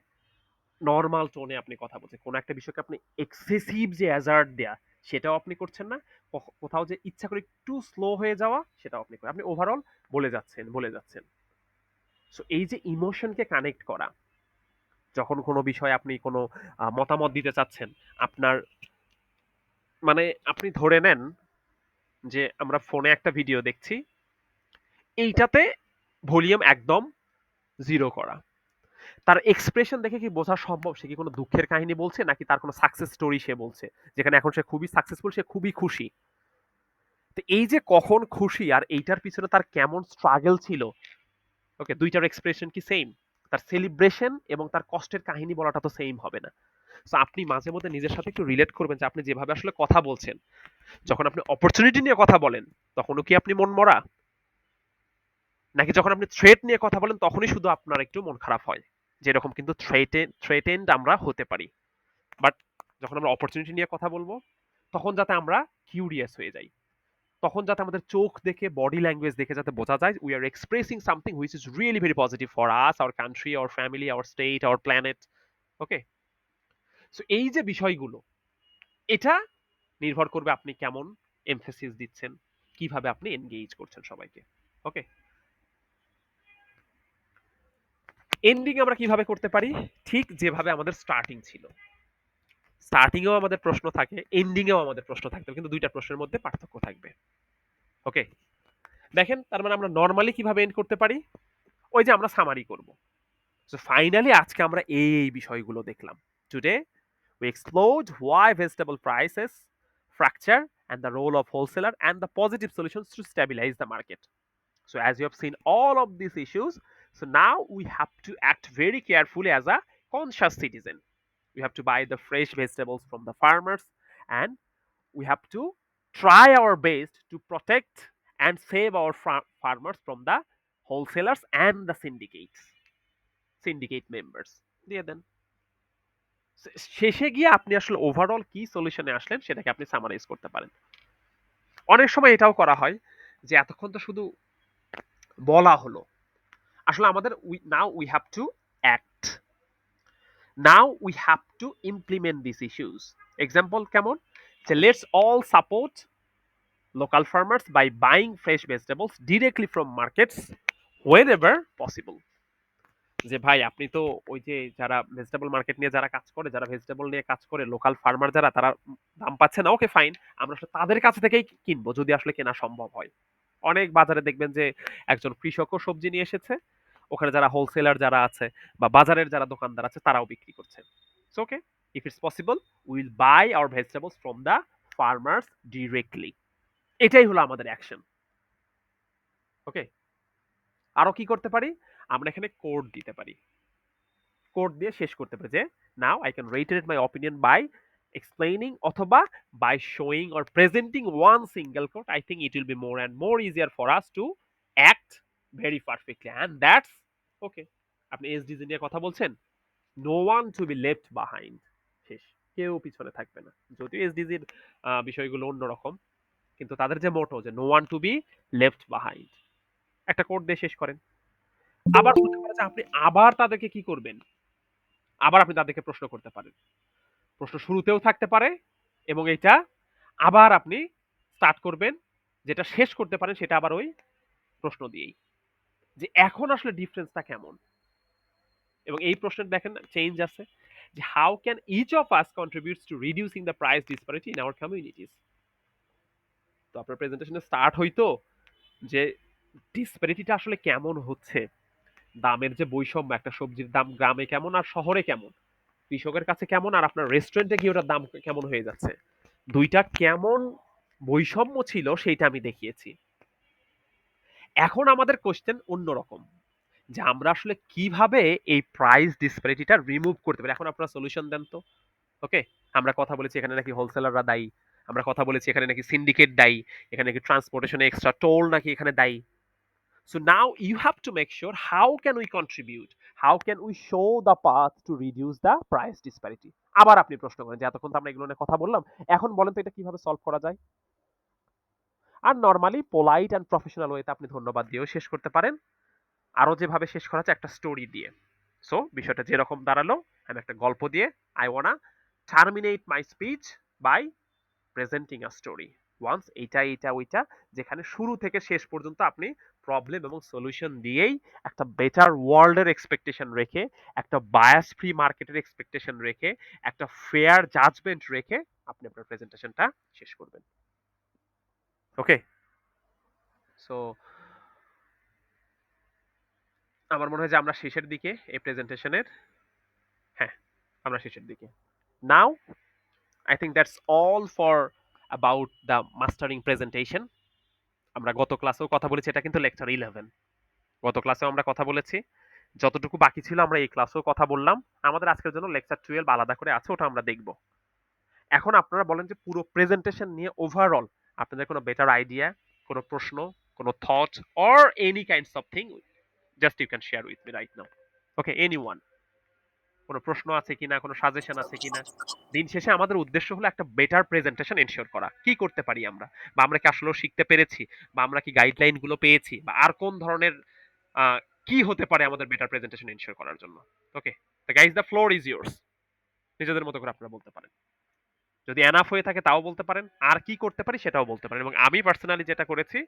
নরমাল টোনে আপনি কথা বলছেন, কোনো একটা বিষয়কে আপনি এক্সেসিভ যে অ্যাজার্ট দেয়া সেটাও আপনি করছেন না, কোথাও যে ইচ্ছা করে একটু স্লো হয়ে যাওয়া সেটাও আপনি করেন, আপনি ওভারঅল বলে যাচ্ছেন। সো এই যে ইমোশনকে কানেক্ট করা, যখন কোনো বিষয়ে আপনি কোনো মতামত দিতে চাচ্ছেন, আপনার মানে আপনি ধরে নেন যে আমরা ফোনে একটা ভিডিও দেখছি, এইটাতে ভলিউম একদম জিরো করা, তার এক্সপ্রেশন দেখে কি বোঝা সম্ভব সে কি কোনো দুঃখের কাহিনী বলছে নাকি তার কোনো সাকসেস স্টোরি সে বলছে, যেখানে এখন সে খুবই সাকসেসফুল, সে খুবই খুশি। তো এই যে কখন খুশি আর এইটার পিছনে তার কেমন স্ট্রাগল ছিল, ওকে, দুইটার এক্সপ্রেশন কি সেম? তার সেলিব্রেশন এবং তার কষ্টের কাহিনী বলাটা তো সেম হবে না। সো আপনি মাঝে মধ্যে নিজের সাথে একটু রিলেট করবেন যে আপনি যেভাবে আসলে কথা বলছেন, যখন আপনি অপরচুনিটি নিয়ে কথা বলেন তখনও কি আপনি মন মরা, নাকি যখন আপনি থ্রেট নিয়ে কথা বলেন তখনই শুধু আপনার একটু মন খারাপ হয়? যেরকম কিন্তু থ্রেটেন্ড আমরা হতে পারি, বাট যখন আমরা অপরচুনিটি নিয়ে কথা বলবো তখন যাতে আমরা কিউরিয়াস হয়ে যাই, তখন যাতে আমাদের চোখ দেখে বডি ল্যাঙ্গুয়েজ দেখে যাতে বোঝা যায় we are expressing something which is really very positive for us, our country, our family, our state, our planet. Okay, so এই যে বিষয়গুলো, এটা নির্ভর করবে আপনি কেমন এমফেসিস দিচ্ছেন, কিভাবে আপনি এনগেজ করছেন সবাইকে। ওকে, এন্ডিং আমরা কিভাবে করতে পারি? ঠিক যেভাবে আমাদের স্টার্টিং ছিল। স্টার্টিং এও আমাদের প্রশ্ন থাকে, এন্ডিং এও আমাদের প্রশ্ন থাকবে, কিন্তু দুইটা প্রশ্নের মধ্যে পার্থক্য থাকবে। ওকে, দেখেন তার মানে আমরা নর্মালি কিভাবে এন্ড করতে পারি, ওই যে আমরা সামারি করব। সো ফাইনালি আজকে আমরা এই বিষয়গুলো দেখলাম। Today we explored why vegetable prices fracture and the role of wholesaler and the positive solutions to stabilize the market. So as you have seen all of these issues, so now we have to act very carefully as a conscious citizen. We have to buy the fresh vegetables from the farmers, and we have to try our best to protect and save our farmers from the wholesalers and the syndicate members. দিয়ে দেন। শেষে গিয়ে আপনি আসলে overall কি সলিউশনে আসলেন সেটাকে আপনি summarise করতে পারেন। অনেক সময় এটাও করা হয় যে এতক্ষণ তো শুধু বলা হলো, আসলে আমাদের now we have to act, now we have to implement this issues. Example কেমন? যে let's all support local farmers by buying fresh vegetables directly from markets whenever possible। যে ভাই আপনি তো ওই যে যারা ভেজিটেবল মার্কেট নিয়ে যারা কাজ করে, যারা ভেজিটেবল নিয়ে কাজ করে, লোকাল ফার্মার যারা, তারা দাম পাচ্ছে না, ওকে ফাইন, আমরা আসলে তাদের কাছ থেকেই কিনবো যদি আসলে কেনা সম্ভব হয়। অনেক বাজারে দেখবেন যে একজন কৃষকও সবজি নিয়ে এসেছে, ওখানে যারা হোলসেলার যারা আছে বা বাজারের যারা দোকানদার আছে তারাও বিক্রি করছে। So okay, if it's possible will buy our vegetables from the farmers directly. এটাই হলো আমাদের অ্যাকশন। ওকে, আরো কি করতে পারি? আমরা এখানে কোড দিতে পারি, কোড দিয়ে শেষ করতে পারি যে now I can reiterate my opinion by explaining অথবা by showing or presenting one single code. I think it will be more and more easier for us to act very perfectly, and that's okay. আপনি SDG নিয়ে কথা বলছেন, no one to be left behind. শেষ, কেউ পিছনে থাকবে না। যদিও এসডিজির বিষয়গুলো অন্যরকম, কিন্তু তাদের যে মোটো যে no one to be left behind, একটা কোড দিয়ে শেষ করেন। আবার হতে পারে যে আপনি আবার তাদেরকে কি করবেন, আবার আপনি তাদেরকে প্রশ্ন করতে পারেন। প্রশ্ন শুরুতেও থাকতে পারে এবং এটা আবার আপনি স্টার্ট করবেন, যেটা শেষ করতে পারেন সেটা আবার ওই প্রশ্ন দিয়েই, যে এখন আসলে ডিফারেন্সটা কেমন। এবং এই প্রশ্নের দেখেন চেঞ্জ আছে, যে how can each of us contributes to reducing the price disparity in our communities. তো আপনার প্রেজেন্টেশনে স্টার্ট হইতো যে ডিসপারিটিটা আসলে কেমন হচ্ছে, দামের যে বৈষম্য, একটা সবজির দাম গ্রামে কেমন আর শহরে কেমন, কৃষকের কাছে কেমন আর আপনার রেস্টুরেন্টে গিয়ে ওটার দাম কেমন হয়ে যাচ্ছে, দুইটা কেমন বৈষম্য ছিল সেইটা আমি দেখিয়েছি। এখন আমাদের কোশ্চেন অন্যরকম, যে আমরা আসলে কিভাবে এই প্রাইস ডিসপ্যারিটিটা রিমুভ করতে পারি। এখন আপনারা সলিউশন দেন তো। ওকে, আমরা কথা বলেছি এখানে নাকি হোলসেলাররা দায়ী, আমরা কথা বলেছি এখানে নাকি সিন্ডিকেট দায়ী, এখানে নাকি ট্রান্সপোর্টেশনে এক্সট্রা টোল নাকি এখানে দায়ী। So now you have to make sure how can we contribute, how can we show the path to reduce the price disparity। আবার আপনি প্রশ্ন করেন যে এতক্ষণ তো আমরা এগুলো নিয়ে কথা বললাম, এখন বলেন তো এটা কিভাবে সলভ করা যায়। আর নরমালি পোলাইট অ্যান্ড প্রফেশনাল ওয়েতে আপনি ধন্যবাদ দিয়েও শেষ করতে পারেন, আরো যেভাবে শেষ করা যায় একটা স্টোরি দিয়ে। সো বিষয়টা যেরকম দাঁড়ালো, আমি একটা গল্প দিয়ে I wanna terminate my speech by presenting a story. Once এইটা এইটা ওইটা, যেখানে শুরু থেকে শেষ পর্যন্ত আপনি প্রবলেম এবং সলিউশন দিয়েই একটা বেটার ওয়ার্ল্ডের এক্সপেকটেশন রেখে, একটা বায়াস ফ্রি মার্কেটের এক্সপেকটেশন রেখে, একটা ফেয়ার জাজমেন্ট রেখে আপনি আপনার প্রেজেন্টেশনটা শেষ করবেন। ওকে, সো আমার মনে হয় যে আমরা শেষের দিকে এই প্রেজেন্টেশনের। হ্যাঁ, আমরা শেষের দিকে। Now I think that's all for about the mastering presentation. আমরা গত ক্লাসেও কথা বলেছি, এটা কিন্তু লেকচার 11। গত ক্লাসেও আমরা কথা বলেছি, যতটুকু বাকি ছিল আমরা এই ক্লাসেও কথা বললাম। আমাদের আজকের জন্য লেকচার 12 আলাদা করে আছে, ওটা আমরা দেখব। এখন আপনারা বলেন যে পুরো প্রেজেন্টেশন নিয়ে ওভারঅল আপনাদের কোনো বেটার আইডিয়া, কোনো প্রশ্ন, কোনো thought or any kinds of thing, just you can share with me right now. Okay, anyone? কোনো প্রশ্ন আছে কিনা, কোনো সাজেশন আছে কিনা? দিন শেষে আমাদের উদ্দেশ্য হলো একটা বেটার প্রেজেন্টেশন এনশিওর করা। কি করতে পারি আমরা, বা আমরা কি আসলেও শিখতে পেরেছি, বা আমরা কি গাইডলাইন গুলো পেয়েছি, বা আর কোন ধরনের আহ, কি হতে পারে আমাদের বেটার প্রেজেন্টেশন এনশিওর করার জন্য। Okay, guys, the floor is yours. নিজেদের মতো করে আপনারা বলতে পারেন। যদি এনাফ হয়ে থাকে তাও বলতে পারেন, আর কি করতে পারি সেটাও বলতে পারেন। এবং আমি পার্সোনালি যেটা করেছি,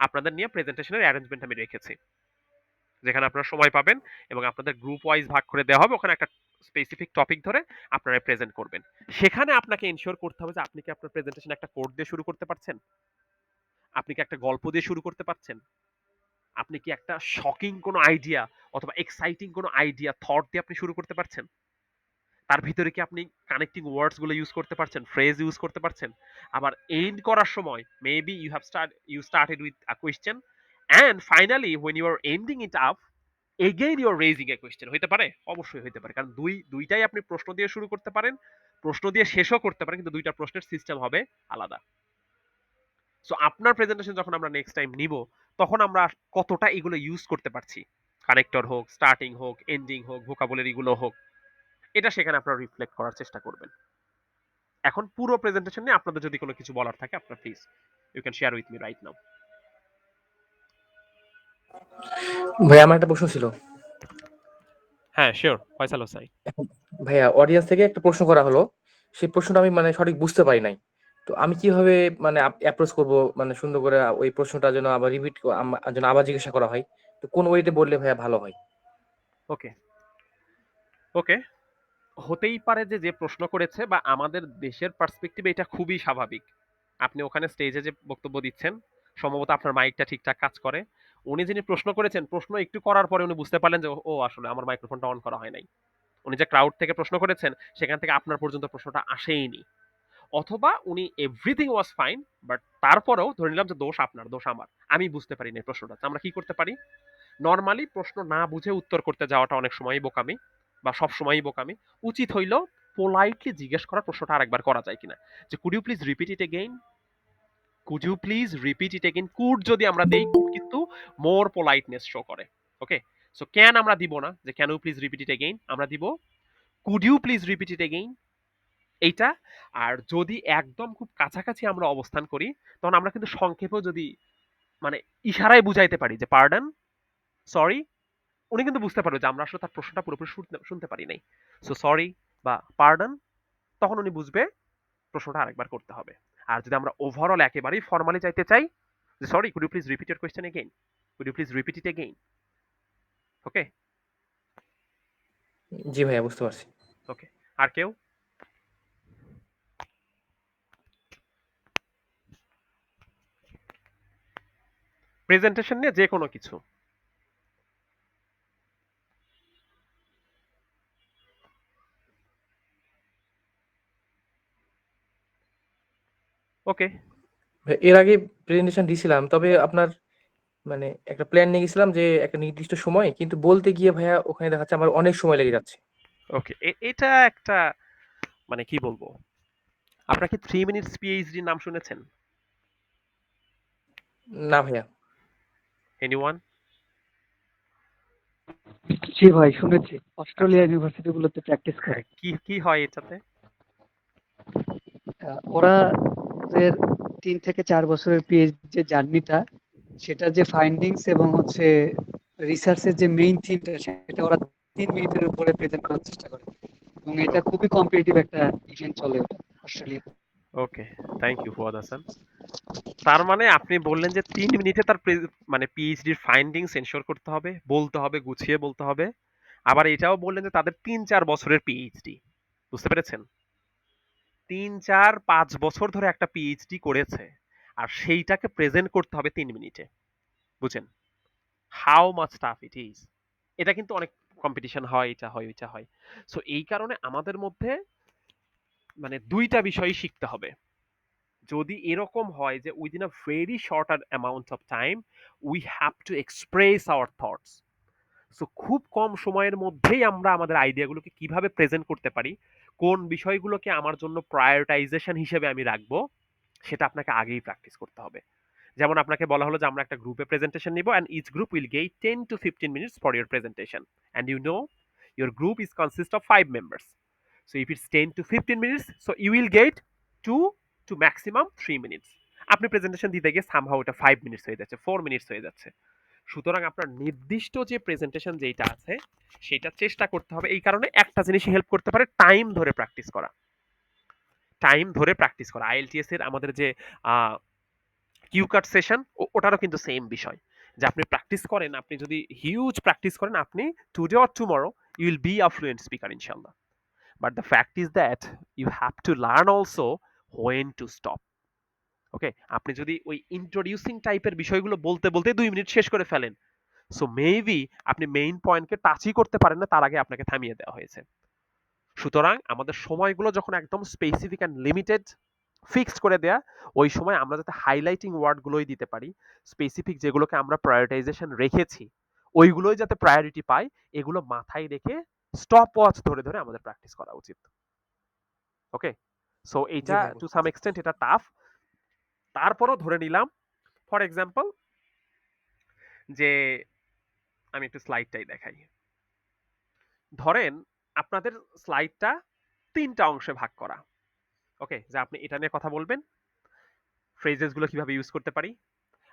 আপনাদের নিয়ে প্রেজেন্টেশনের অ্যারেঞ্জমেন্ট আমি রেখেছি, যেখানে আপনারা সময় পাবেন এবং আপনাদের গ্রুপ ওয়াইজ ভাগ করে দেওয়া হবে। ওখানে একটা স্পেসিফিক টপিক ধরে আপনারা প্রেজেন্ট করবেন। সেখানে আপনাকে এনশিওর করতে হবে যে আপনি কি আপনার প্রেজেন্টেশন একটা কোড দিয়ে শুরু করতে পারছেন, আপনি কি একটা গল্প দিয়ে শুরু করতে পারছেন, আপনি কি একটা শকিং কোনো আইডিয়া অথবা এক্সাইটিং কোনো আইডিয়া থট দিয়ে আপনি শুরু করতে পারছেন, তার ভিতরে কি আপনি কানেক্টিং ওয়ার্ডস গুলো ইউজ করতে পারছেন, ফ্রেজ ইউজ করতে পারছেন। আবার এন্ড করার সময় maybe you started with a question, and finally when you are ending it up again you are raising a question. হইতে পারে? অবশ্যই হইতে পারে, কারণ দুইটাই আপনি প্রশ্ন দিয়ে শুরু করতে পারেন, প্রশ্ন দিয়ে শেষও করতে পারেন, কিন্তু দুইটা প্রশ্নের সিস্টেম হবে আলাদা। সো আপনার প্রেজেন্টেশন যখন আমরা নেক্সট টাইম নিব, তখন আমরা কতটা এগুলো ইউজ করতে পারছি, কানেক্টর হোক, স্টার্টিং হোক, এন্ডিং হোক, ভোকাবুলারি গুলো হোক, এটা সেখানে আপনারা রিফ্লেক্ট করার চেষ্টা করবেন। এখন পুরো প্রেজেন্টেশন নিয়ে আপনাদের যদি কোনো কিছু বলার থাকে, আপনারা please you can share with me right now. ভাইয়া আমার একটা প্রশ্ন ছিল। হ্যাঁ, শিওর, ফয়সাল হোসাই। এখন ভাইয়া অডিয়েন্স থেকে একটা প্রশ্ন করা হলো, সেই প্রশ্নটা আমি মানে সঠিক বুঝতে পারি নাই। তো আমি কিভাবে মানে অ্যাপ্রোচ করব, মানে সুন্দর করে ওই প্রশ্নটা যেন আবার রিপিট যেন আবার জিজ্ঞাসা করা হয়, তো কোন ওয়েতে বললে ভাইয়া ভালো হয়? ওকে, ওকে। হতেই পারে যে যে প্রশ্ন করেছে বা আমাদের দেশের পার্সপেক্টিভে এটা খুবই স্বাভাবিক। আপনি ওখানে স্টেজে যে বক্তব্য দিচ্ছেন, সম্ভবত আপনার মাইকটা ঠিকঠাক কাজ করে। উনি যিনি প্রশ্ন করেছেন, প্রশ্ন একটু করার পরে উনি বুঝতে পারলেন যে ও আসলে আমার মাইক্রোফোনটা অন করা হয় নাই। উনি যে ক্রাউড থেকে প্রশ্ন করেছেন, সেখান থেকে আপনার পর্যন্ত প্রশ্নটা আসেইনি। অথবা উনি এভরিথিং ওয়াজ ফাইন, বাট তারপরেও ধরে নিলাম যে দোষ আপনার, দোষ আমার, আমি বুঝতে পারি না প্রশ্নটা। তো আমরা কি করতে পারি? নরমালি প্রশ্ন না বুঝে উত্তর করতে যাওয়াটা অনেক সময়ই বোকামি, বা সব সময়ই বোকামি। উচিত হইল পোলাইটলি জিজ্ঞেস করা প্রশ্নটা আরেকবার করা যায় কিনা, যে could you please repeat it again, could you please repeat it again. Could যদি আমরা দেই, কুড কিন্তু মোর পোলাইটনেস শো করে। ওকে, সো ক্যান আমরা দিব না যে can you please repeat it again, আমরা দিব could you please repeat it again, এইটা। আর যদি একদম খুব কাছাকাছি আমরা অবস্থান করি, তখন আমরা কিন্তু সংক্ষেপেও যদি মানে ইশারায় বুঝাইতে পারি যে পার্ডন, সরি, উনি কিন্তু বুঝতে পারবে যে আমরা আসলে তার প্রশ্নটা পুরোপুরি শুনতে পারি নাই। সো সরি বা পার্ডন, তখন উনি বুঝবে প্রশ্নটা আরেকবার করতে হবে। আর যদি আমরা ওভারঅল একেবারেই ফর্মালি চাইতে চাই, যে sorry, could you please repeat your question again, could you please repeat it again. Okay, জি ভাইয়া, বুঝতে পারছি। ওকে। আর কেউ? প্রেজেন্টেশন নিয়ে যে কোনো কিছু। ওকে, এর আগে প্রেজেন্টেশন দিছিলাম, তবে আপনার মানে একটা প্ল্যান নিয়ে গেছিলাম যে একটা নির্দিষ্ট সময়, কিন্তু বলতে গিয়ে ভাইয়া ওখানে দেখা যাচ্ছে আমার অনেক সময় লেগে যাচ্ছে। ওকে। এটা একটা মানে কি বলবো, আপনার কি 3 মিনিটস পিএইচডি নাম শুনেছেন? না ভাইয়া। এনিওয়ান? জি ভাই, শুনেছি। আচ্ছা, অস্ট্রেলিয়া ইউনিভার্সিটি গুলোতে প্র্যাকটিস করে। হ্যাঁ, কি কি হয় এটাতে? ওরা ওদের 3 থেকে 4 বছরের পিএইচডি যে জার্নিটা, সেটা যে ফাইন্ডিংস এবং হচ্ছে রিসার্চের যে মেইন থিমটা, সেটা ওরা 3 মিনিটের উপরে প্রেজেন্ট করার চেষ্টা করে। এবং এটা খুবই কম্পিটিটিভ একটা ইভেন্ট চলে ওটা অস্ট্রেলিয়াতে। ওকে, থ্যাংক ইউ ফুয়াদ হাসান। তার মানে আপনি বললেন যে 3 মিনিটে তার মানে পিএইচডির ফাইন্ডিংস এনশোর করতে হবে, বলতে হবে, গুছিয়ে বলতে হবে। আবার এটাও বললেন যে তাদের 3-4 বছরের পিএইচডি। বুঝতে পেরেছেন? 3-4-5 বছর ধরে একটা পিএইচডি করেছে, আর সেইটাকে প্রেজেন্ট করতে হবে 3 মিনিটে। বুঝেন how much tough it is? এটা কিন্তু অনেক কম্পিটিশন হয়, এটা হয়, ওইটা হয়। সো এই কারণে আমাদের মধ্যে মানে দুইটা বিষয়ই শিখতে হবে। যদি এরকম হয় যে within a very short amount of time we have two express hour thoughts, so খুব কম সময়ের মধ্যেই আমরা আমাদের আইডিয়াগুলোকে কিভাবে প্রেজেন্ট করতে পারি, কোন বিষয়গুলোকে আমার জন্য প্রায়োরিটাইজেশন হিসেবে আমি রাখবো, সেটা আপনাকে আগেই প্র্যাকটিস করতে হবে। যেমন আপনাকে বলা হলো যে আমরা একটা গ্রুপে প্রেজেন্টেশন নিব and each group will get 10 to 15 minutes for your presentation, and you know your group is consist of 5 members, so if it's 10 to 15 minutes, so you will get 2 to maximum 3 minutes। আপনি presentation দিতে গিয়ে somehow এটা 5 minutes হয়ে যাচ্ছে, 4 minutes হয়ে যাচ্ছে। সুতরাং আপনার নির্দিষ্ট যে প্রেজেন্টেশন যেটা আছে সেটা চেষ্টা করতে হবে। এই কারণে একটা জিনিস হেল্প করতে পারে, টাইম ধরে প্র্যাকটিস করা। টাইম ধরে প্র্যাকটিস করা আইএলটিএস এর আমাদের যে কিউ কাট সেশন, ওটারও কিন্তু সেম বিষয়, যে আপনি প্র্যাকটিস করেন, আপনি যদি হিউজ প্র্যাকটিস করেন, আপনি today or tomorrow you will be a fluent speaker ইনশাল্লাহ। But the fact is that you have to learn also when to stop. Okay, আপনি যদি ওই ইন্ট্রোডিউসিং টাইপের বিষয়গুলো বলতে বলতে 2 মিনিট শেষ করে ফেলেন, সো মেবি আপনি মেইন পয়েন্টকে টাচই করতে পারেন না, তার আগে আপনাকে থামিয়ে দেওয়া হয়েছে। সুতরাং আমাদের সময়গুলো যখন একদম স্পেসিফিক অ্যান্ড লিমিটেড ফিক্সড করে দেয়া, ওই সময় আমরা যাতে হাইলাইটিং ওয়ার্ডগুলোই দিতে পারি, স্পেসিফিক যেগুলোকে আমরা প্রায়োরিটাইজেশন রেখেছি ওইগুলোই যাতে প্রায়োরিটি পায়, এগুলো মাথায় রেখে স্টপ ওয়াচ ধরে ধরে আমাদের প্র্যাকটিস করা উচিত। ওকে, সো জি এইটা ভাই। টু সাম এক্সটেন্ট এটা টাফ। তারপরও ধরে নিলাম, ফর এক্সাম্পল, যে আমি একটু স্লাইডটাই দেখাই। ধরেন আপনাদের স্লাইডটা 3টা অংশে ভাগ করা। ওকে, যে আপনি এটা নিয়ে কথা বলবেন, ফ্রেজেস গুলো কিভাবে ইউজ করতে পারি,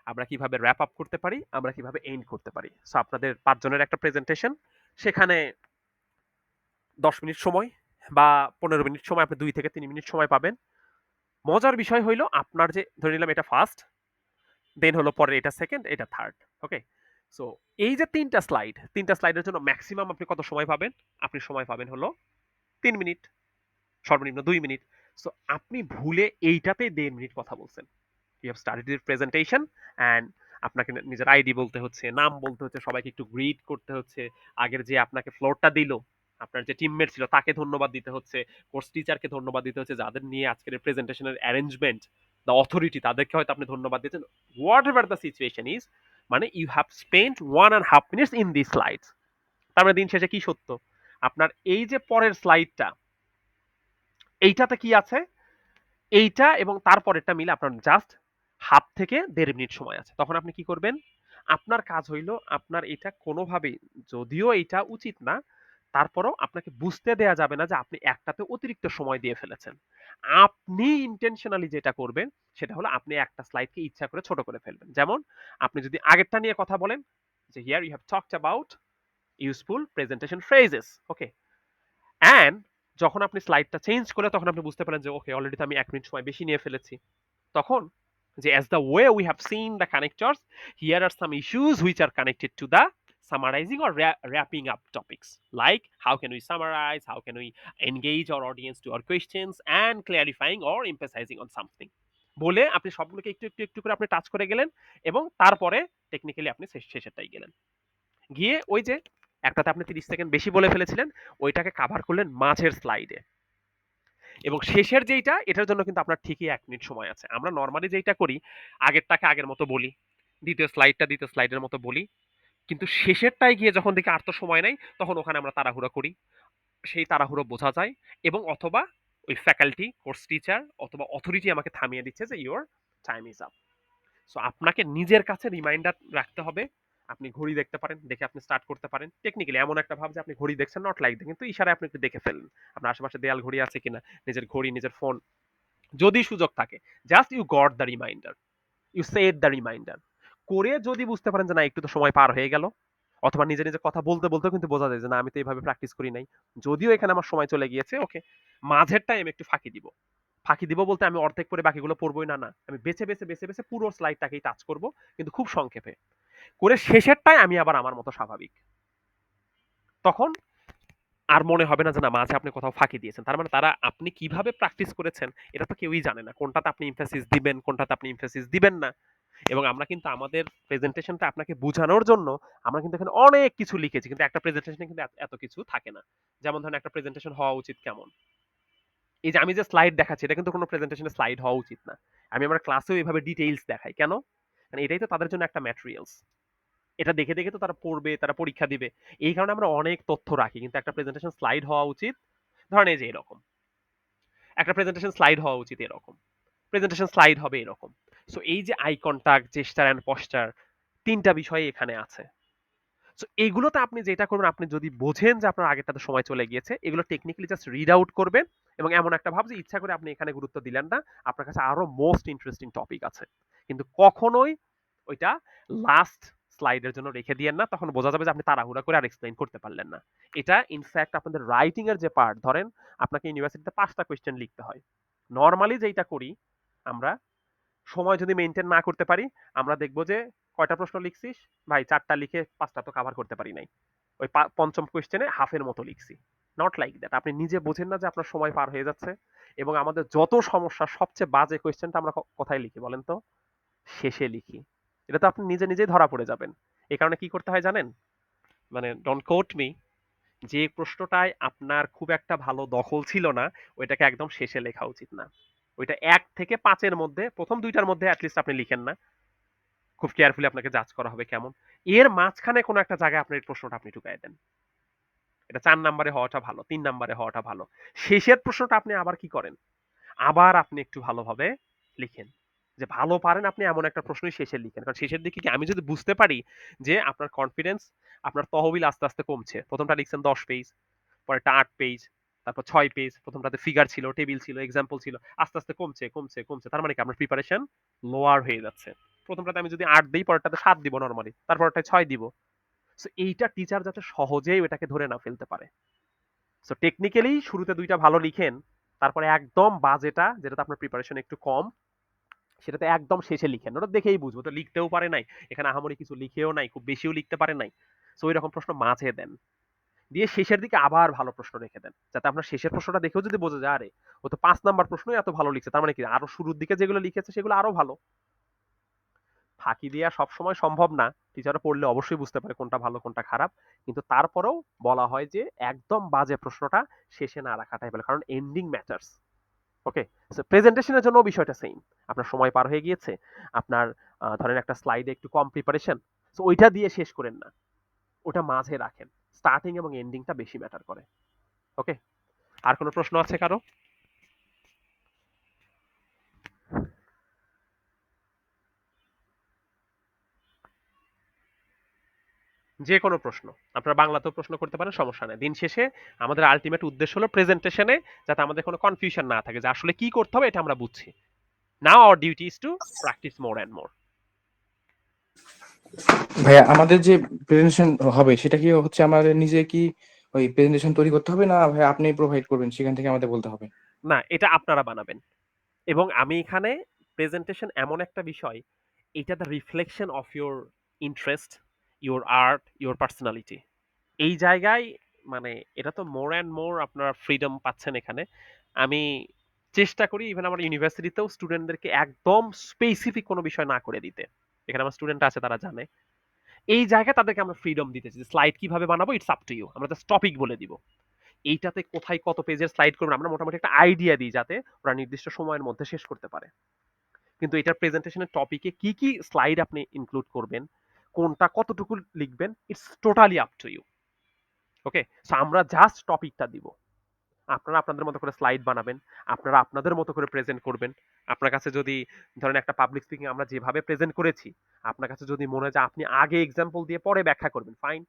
আমরা কিভাবে র্যাপ আপ করতে পারি, আমরা কিভাবে এন্ড করতে পারি। সো আপনাদের 5 জনের একটা প্রেজেন্টেশন, সেখানে 10 মিনিট সময় বা 15 মিনিট সময়, আপনি 2 থেকে 3 মিনিট সময় পাবেন। মজার বিষয় হইলো আপনার যে ধরে নিলাম এটা ফার্স্ট, দেন হলো পরে এটা সেকেন্ড, এটা থার্ড। ওকে, সো এই যে 3টা স্লাইডের জন্য ম্যাক্সিমাম আপনি কত সময় পাবেন? আপনি সময় পাবেন হলো 3 মিনিট, সর্বনিম্ন 2 মিনিট। সো আপনি ভুলে এইটাতেই 1.5 মিনিট কথা বলছেন। You have started your presentation and আপনাকে নিজের আইডি বলতে হচ্ছে, নাম বলতে হচ্ছে, সবাইকে একটু গ্রিট করতে হচ্ছে, আগের যে আপনাকে ফ্লোরটা দিল, আপনার যে টিমমেট ছিল তাকে ধন্যবাদ দিতে হচ্ছে, কোর্স টিচারকে ধন্যবাদ দিতে হচ্ছে, যাদের নিয়ে আজকের প্রেজেন্টেশনের অ্যারেঞ্জমেন্ট, দ্য অথরিটি, তাদেরকে হয়তো আপনি ধন্যবাদ দিচ্ছেন, whatever the situation is, মানে you have spent 1.5 minutes in this slides. তার মানে দিন শেষে কি সত্য, আপনার এই যে পরের স্লাইডটা, এইটাতে কি আছে, এইটা এবং তারপরেরটা মিলে আপনার জাস্ট হাফ থেকে 1.5 মিনিট সময় আছে। তখন আপনি কি করবেন? আপনার কাজ হইল আপনার এটা কোনোভাবেই, যদিও এটা উচিত না, তারপরও আপনাকে বুঝতে দেয়া যাবে না যে আপনি একটাতে অতিরিক্ত সময় দিয়ে ফেলেছেন। আপনি ইনটেনশনালি যেটা করবেন সেটা হলো আপনি একটা স্লাইডকে ইচ্ছা করে ছোট করে ফেলবেন। যেমন আপনি যদি আগেরটা নিয়ে কথা বলেন, যে here you have talked about useful presentation phrases, okay, and যখন আপনি স্লাইডটা চেঞ্জ করে তখন আপনি বুঝতে পারেন যে ওকে অলরেডি তো আমি 1 মিনিট সময় বেশি নিয়ে ফেলেছি। তখন যে as the way we have seen the connectors, here are some issues which are connected to the summarizing or wrapping up topics, like how can we summarize, how can we engage our audience to our questions and clarifying or emphasizing on something, বলে আপনি সবগুলোকে একটু একটু একটু করে আপনি touch করে গেলেন এবং তারপরে টেকনিক্যালি আপনি শেষেরটাই গেলেন, গিয়ে ওই যে একটাতে আপনি 30 সেকেন্ড বেশি বলে ফেলেছিলেন ওইটাকে কাভার করলেন মাঝের স্লাইডে, এবং শেষের যেইটা এটার জন্য কিন্তু আপনার ঠিকই 1 মিনিট সময় আছে। আমরা নর্মালি যেটা করি, আগেরটাকে আগের মতো বলি, দ্বিতীয় স্লাইডটা দ্বিতীয় স্লাইডের মতো বলি, কিন্তু শেষেরটায় গিয়ে যখন দেখি আর তো সময় নাই, তখন ওখানে আমরা তাড়াহুড়ো করি। সেই তাড়াহুড়ো বোঝা যায়, এবং অথবা ওই ফ্যাকাল্টি, কোর্স টিচার অথবা অথরিটি আমাকে থামিয়ে দিচ্ছে যে your time is up. So আপনাকে নিজের কাছে রিমাইন্ডার রাখতে হবে। আপনি ঘড়ি দেখতে পারেন, দেখে আপনি স্টার্ট করতে পারেন। টেকনিক্যালি এমন একটা ভাব যে আপনি ঘড়ি দেখছেন, নট লাইক কিন্তু ইশারায় আপনি একটু দেখে ফেলেন আপনার আশেপাশে দেয়াল ঘড়ি আছে কিনা, নিজের ঘড়ি, নিজের ফোন, যদি সুযোগ থাকে। Just you got the reminder, you set the reminder করে যদি বুঝতে পারেন যে না একটু তো সময় পার হয়ে গেল, অথবা নিজে নিজে কথা বলতে বলতেও কিন্তু বোঝা যায় যে না আমি তো এইভাবে প্র্যাকটিস করি নাই, যদিও এখানে আমার সময় চলে গিয়েছে, ওকে, মাঝের টাইম একটু ফাঁকি দিব। ফাঁকি দিব বলতে আমি অর্ধেক করে বাকিগুলো পড়বই না, না আমি বেছে বেছে বেছে বেছে পুরো স্লাইডটাকেই টাচ করব, কিন্তু খুব সংক্ষেপে করে শেষেরটাই আমি আবার আমার মতো স্বাভাবিক। তখন আর মনে হবে না যে না মাঝে আপনি কোথাও ফাঁকি দিয়েছেন। তার মানে তারা আপনি কিভাবে প্র্যাকটিস করেছেন এটা তো কেউই জানে না, কোনটাতে আপনি এমফাসিস দিবেন, কোনটাতে আপনি এমফাসিস দিবেন না। এবং আমরা কিন্তু আমাদের প্রেজেন্টেশনটা আপনাকে বোঝানোর জন্য আমরা কিন্তু এখানে অনেক কিছু লিখেছি, কিন্তু একটা প্রেজেন্টেশনে কিন্তু এত কিছু থাকে না। যেমন ধরেন একটা প্রেজেন্টেশন হওয়া উচিত কেমন, এই যে আমি যে স্লাইড দেখাচ্ছি এটা কিন্তু কোনো প্রেজেন্টেশনে স্লাইড হওয়া উচিত না। আমি আমার ক্লাসেও এভাবে ডিটেইলস দেখাই। কেন? কারণ এটাই তো তাদের জন্য একটা ম্যাটেরিয়ালস। এটা দেখে দেখে তো তারা পড়বে, তারা পরীক্ষা দিবে। এই কারণে আমরা অনেক তথ্য রাখি। কিন্তু একটা প্রেজেন্টেশন স্লাইড হওয়া উচিত ধরেন এই যে এরকম। একটা প্রেজেন্টেশন স্লাইড হওয়া উচিত এরকম। প্রেজেন্টেশন স্লাইড হবে এরকম। সো এই যে eye contact, gesture and posture ৩ টা বিষয় এখানে আছে। সো এগুলোতে আপনি যেটা করবেন, আপনি যদি বোঝেন যে আপনার আগেরটাতে সময় চলে গিয়েছে, এগুলো টেকনিক্যালি জাস্ট রিড আউট করবেন এবং এমন একটা ভাব যে ইচ্ছা করে আপনি এখানে গুরুত্ব দিলেন না। আপনার কাছে আরো মোস্ট ইন্টারেস্টিং টপিক আছে। কিন্তু কখনোই ওইটা লাস্ট স্লাইডের জন্য রেখে দিয়েন না। তখন বোঝা যাবে যে আপনি তাড়াহুড়া করে আর এক্সপ্লেইন করতে পারলেন না। এটা ইনফ্যাক্ট আপনাদের রাইটিং এর যে পার্ট, ধরেন আপনাকে ইউনিভার্সিটিতে ৫টা কোয়েশ্চেন লিখতে হয়। নরমালি যেইটা করি আমরা, সময় যদি মেইনটেইন না করতে পারি, আমরা দেখব যে কয়টা প্রশ্ন লিখছিস? ভাই ৪টা লিখে ৫টা তো কভার করতে পারি নাই। ওই ৫ম কোয়েশ্চেনে হাফের মতো লিখছি। Not like that. আপনি নিজে বোঝেন না যে আপনার সময় পার হয়ে যাচ্ছে এবং আমাদের যত সমস্যা সবচেয়ে বাজে কোয়েশ্চেনটা আমরা কোথায় লিখি বলেন তো? শেষে লিখি। এটা তো আপনি নিজে নিজেই ধরা পড়ে যাবেন। এই কারণে কি করতে হয় জানেন? মানে ডোন্ট কোট মি, যে প্রশ্নটায় আপনার খুব একটা ভালো দখল ছিল না, ওইটাকে একদম শেষে লেখা উচিত না। ওইটা ১ থেকে ৫ এর মধ্যে প্রথম ২ টার মধ্যে এটলিস্ট আপনি লিখেন না। খুব কেয়ারফুলি আপনাকে জাজ করা হবে কেমন। এর মাঝখানে কোনো একটা জায়গায় আপনার এই প্রশ্নটা আপনি ঢুকায় দেন। এটা ৪ নাম্বারে হওয়াটা ভালো, ৩ নাম্বারে হওয়াটা ভালো। শেষের প্রশ্নটা আপনি আবার কি করেন? আবার আপনি একটু ভালোভাবে লিখেন। যে ভালো পারেন আপনি এমন একটা প্রশ্নই শেষে লিখেন। কারণ শেষের দিকে কি আমি যদি বুঝতে পারি যে আপনার কনফিডেন্স, আপনার তহবিল আস্তে, আস্তে কমছে। ১ম টা লিখছেন ১০ পেজ, পরেরটা ৮ পেজ, তারপর ৬ পেজ। ১ম টাতে ফিগার ছিল, টেবিল ছিল, এক্সাম্পল ছিল। আস্তে, আস্তে কমছে, কমছে, কমছে। তার মানে কি আপনার প্রিপারেশন লোয়ার হয়ে যাচ্ছে। ১ম টাতে আমি যদি ৮ দেই, পরেরটাতে ৭ দিব নরমালি। তারপরেরটায় ৬ দিব। সো এইটা টিচার যাতে সহজেই ওটাকে ধরে না ফেলতে পারে। সো টেকনিক্যালি শুরুতে ২ টা ভালো লিখেন। তারপরে একদম বাজেটা, যেটাতে আপনার প্রিপারেশন একটু কম, সেটাতে একদম শেষে লিখেন। ওটা দেখেই বুঝবো। তো লিখতেও পারে নাই। এখানে আহামরি কিছু লিখেও নাই, খুব বেশিও লিখতে পারে নাই। সো ঐরকম প্রশ্ন মাঝে দেন। দিয়ে শেষের দিকে আবার ভালো প্রশ্ন রেখে দেন। যাতে আপনার শেষের প্রশ্নটা দেখেও যদি বোঝা যায়, আরে ও তো ৫ নাম্বার প্রশ্নই এত ভালো লিখছে। তার মানে কি আরো শুরুর দিকে যেগুলো লিখেছে সেগুলো আরো ভালো। ফাঁকি দেয়া সবসময় সম্ভব না। টিচাররা পড়লে অবশ্যই বুঝতে পারে কোনটা ভালো কোনটা খারাপ। কিন্তু তারপরেও বলা হয় যে একদম বাজে প্রশ্নটা শেষে না রাখাটাই ভালো। কারণ এন্ডিং ম্যাটার্স। ওকে? সো প্রেজেন্টেশনের জন্য বিষয়টা সেম। আপনার সময় পার হয়ে গিয়েছে। আপনার ধরেন একটা স্লাইডে একটু কম প্রিপারেশন। সো ওইটা দিয়ে শেষ করেন না। ওটা মাঝে রাখেন। স্টার্টিং এবং এন্ডিংটা বেশি ম্যাটার করে। ওকে? আর কোনো প্রশ্ন আছে কারো? যে কোনো প্রশ্ন। আপনারা বাংলাতেও প্রশ্ন করতে পারেন, সমস্যা নাই। দিন শেষে আমাদের আল্টিমেট উদ্দেশ্য হলো প্রেজেন্টেশনে যাতে আমাদের কোনো কনফিউশন না থাকে যে আসলে কি করতে হবে এটা আমরা বুঝছি। Now our duty is to practise more and more. ভাইয়া আমাদের যে প্রেজেন্টেশন হবে সেটা কি হচ্ছে আমাদের নিজে কি ওই প্রেজেন্টেশন তৈরি করতে হবে, না ভাই আপনি প্রোভাইড করবেন সেখান থেকে আমাদের বলতে হবে? না, এটা আপনারা বানাবেন। এবং আমি এখানে প্রেজেন্টেশন এমন একটা বিষয়, এটা the reflection of your interest, your art, your personality. এই জায়গায় মানে এটা তো মোর অ্যান্ড মোর আপনারা ফ্রিডম পাচ্ছেন এখানে। আমি চেষ্টা করি ইভেন আমার ইউনিভার্সিটিতেও স্টুডেন্টদেরকে একদম স্পেসিফিক কোনো বিষয় না করে দিতে। এখানে আমার স্টুডেন্ট আছে তারা জানে। এই জায়গায় তাদেরকে আমরা ফ্রিডম দিতেছি যে স্লাইড কিভাবে বানাবো ইটস আপ টু ইউ। আমরা জাস্ট টপিক বলে দিব। এইটাতে কোথায় কত পেজের স্লাইড করবেন আমরা মোটামুটি একটা আইডিয়া দিই যাতে ওরা নির্দিষ্ট সময়ের মধ্যে শেষ করতে পারে। কিন্তু এটার প্রেজেন্টেশনের টপিকে কি, কি স্লাইড আপনি ইনক্লুড করবেন, কোনটা কতটুকু লিখবেন, it's totally up to you. Okay? So আমরা জাস্ট টপিকটা দিব। আপনারা আপনাদের মতো করে স্লাইড বানাবেন। আপনারা আপনাদের মতো করে প্রেজেন্ট করবেন। আপনার কাছে যদি ধরেন একটা পাবলিক স্পিকিং আমরা যেভাবে প্রেজেন্ট করেছি, আপনার কাছে যদি মনে হয় যে আপনি আগে এক্সাম্পল দিয়ে পরে ব্যাখ্যা করবেন, fine.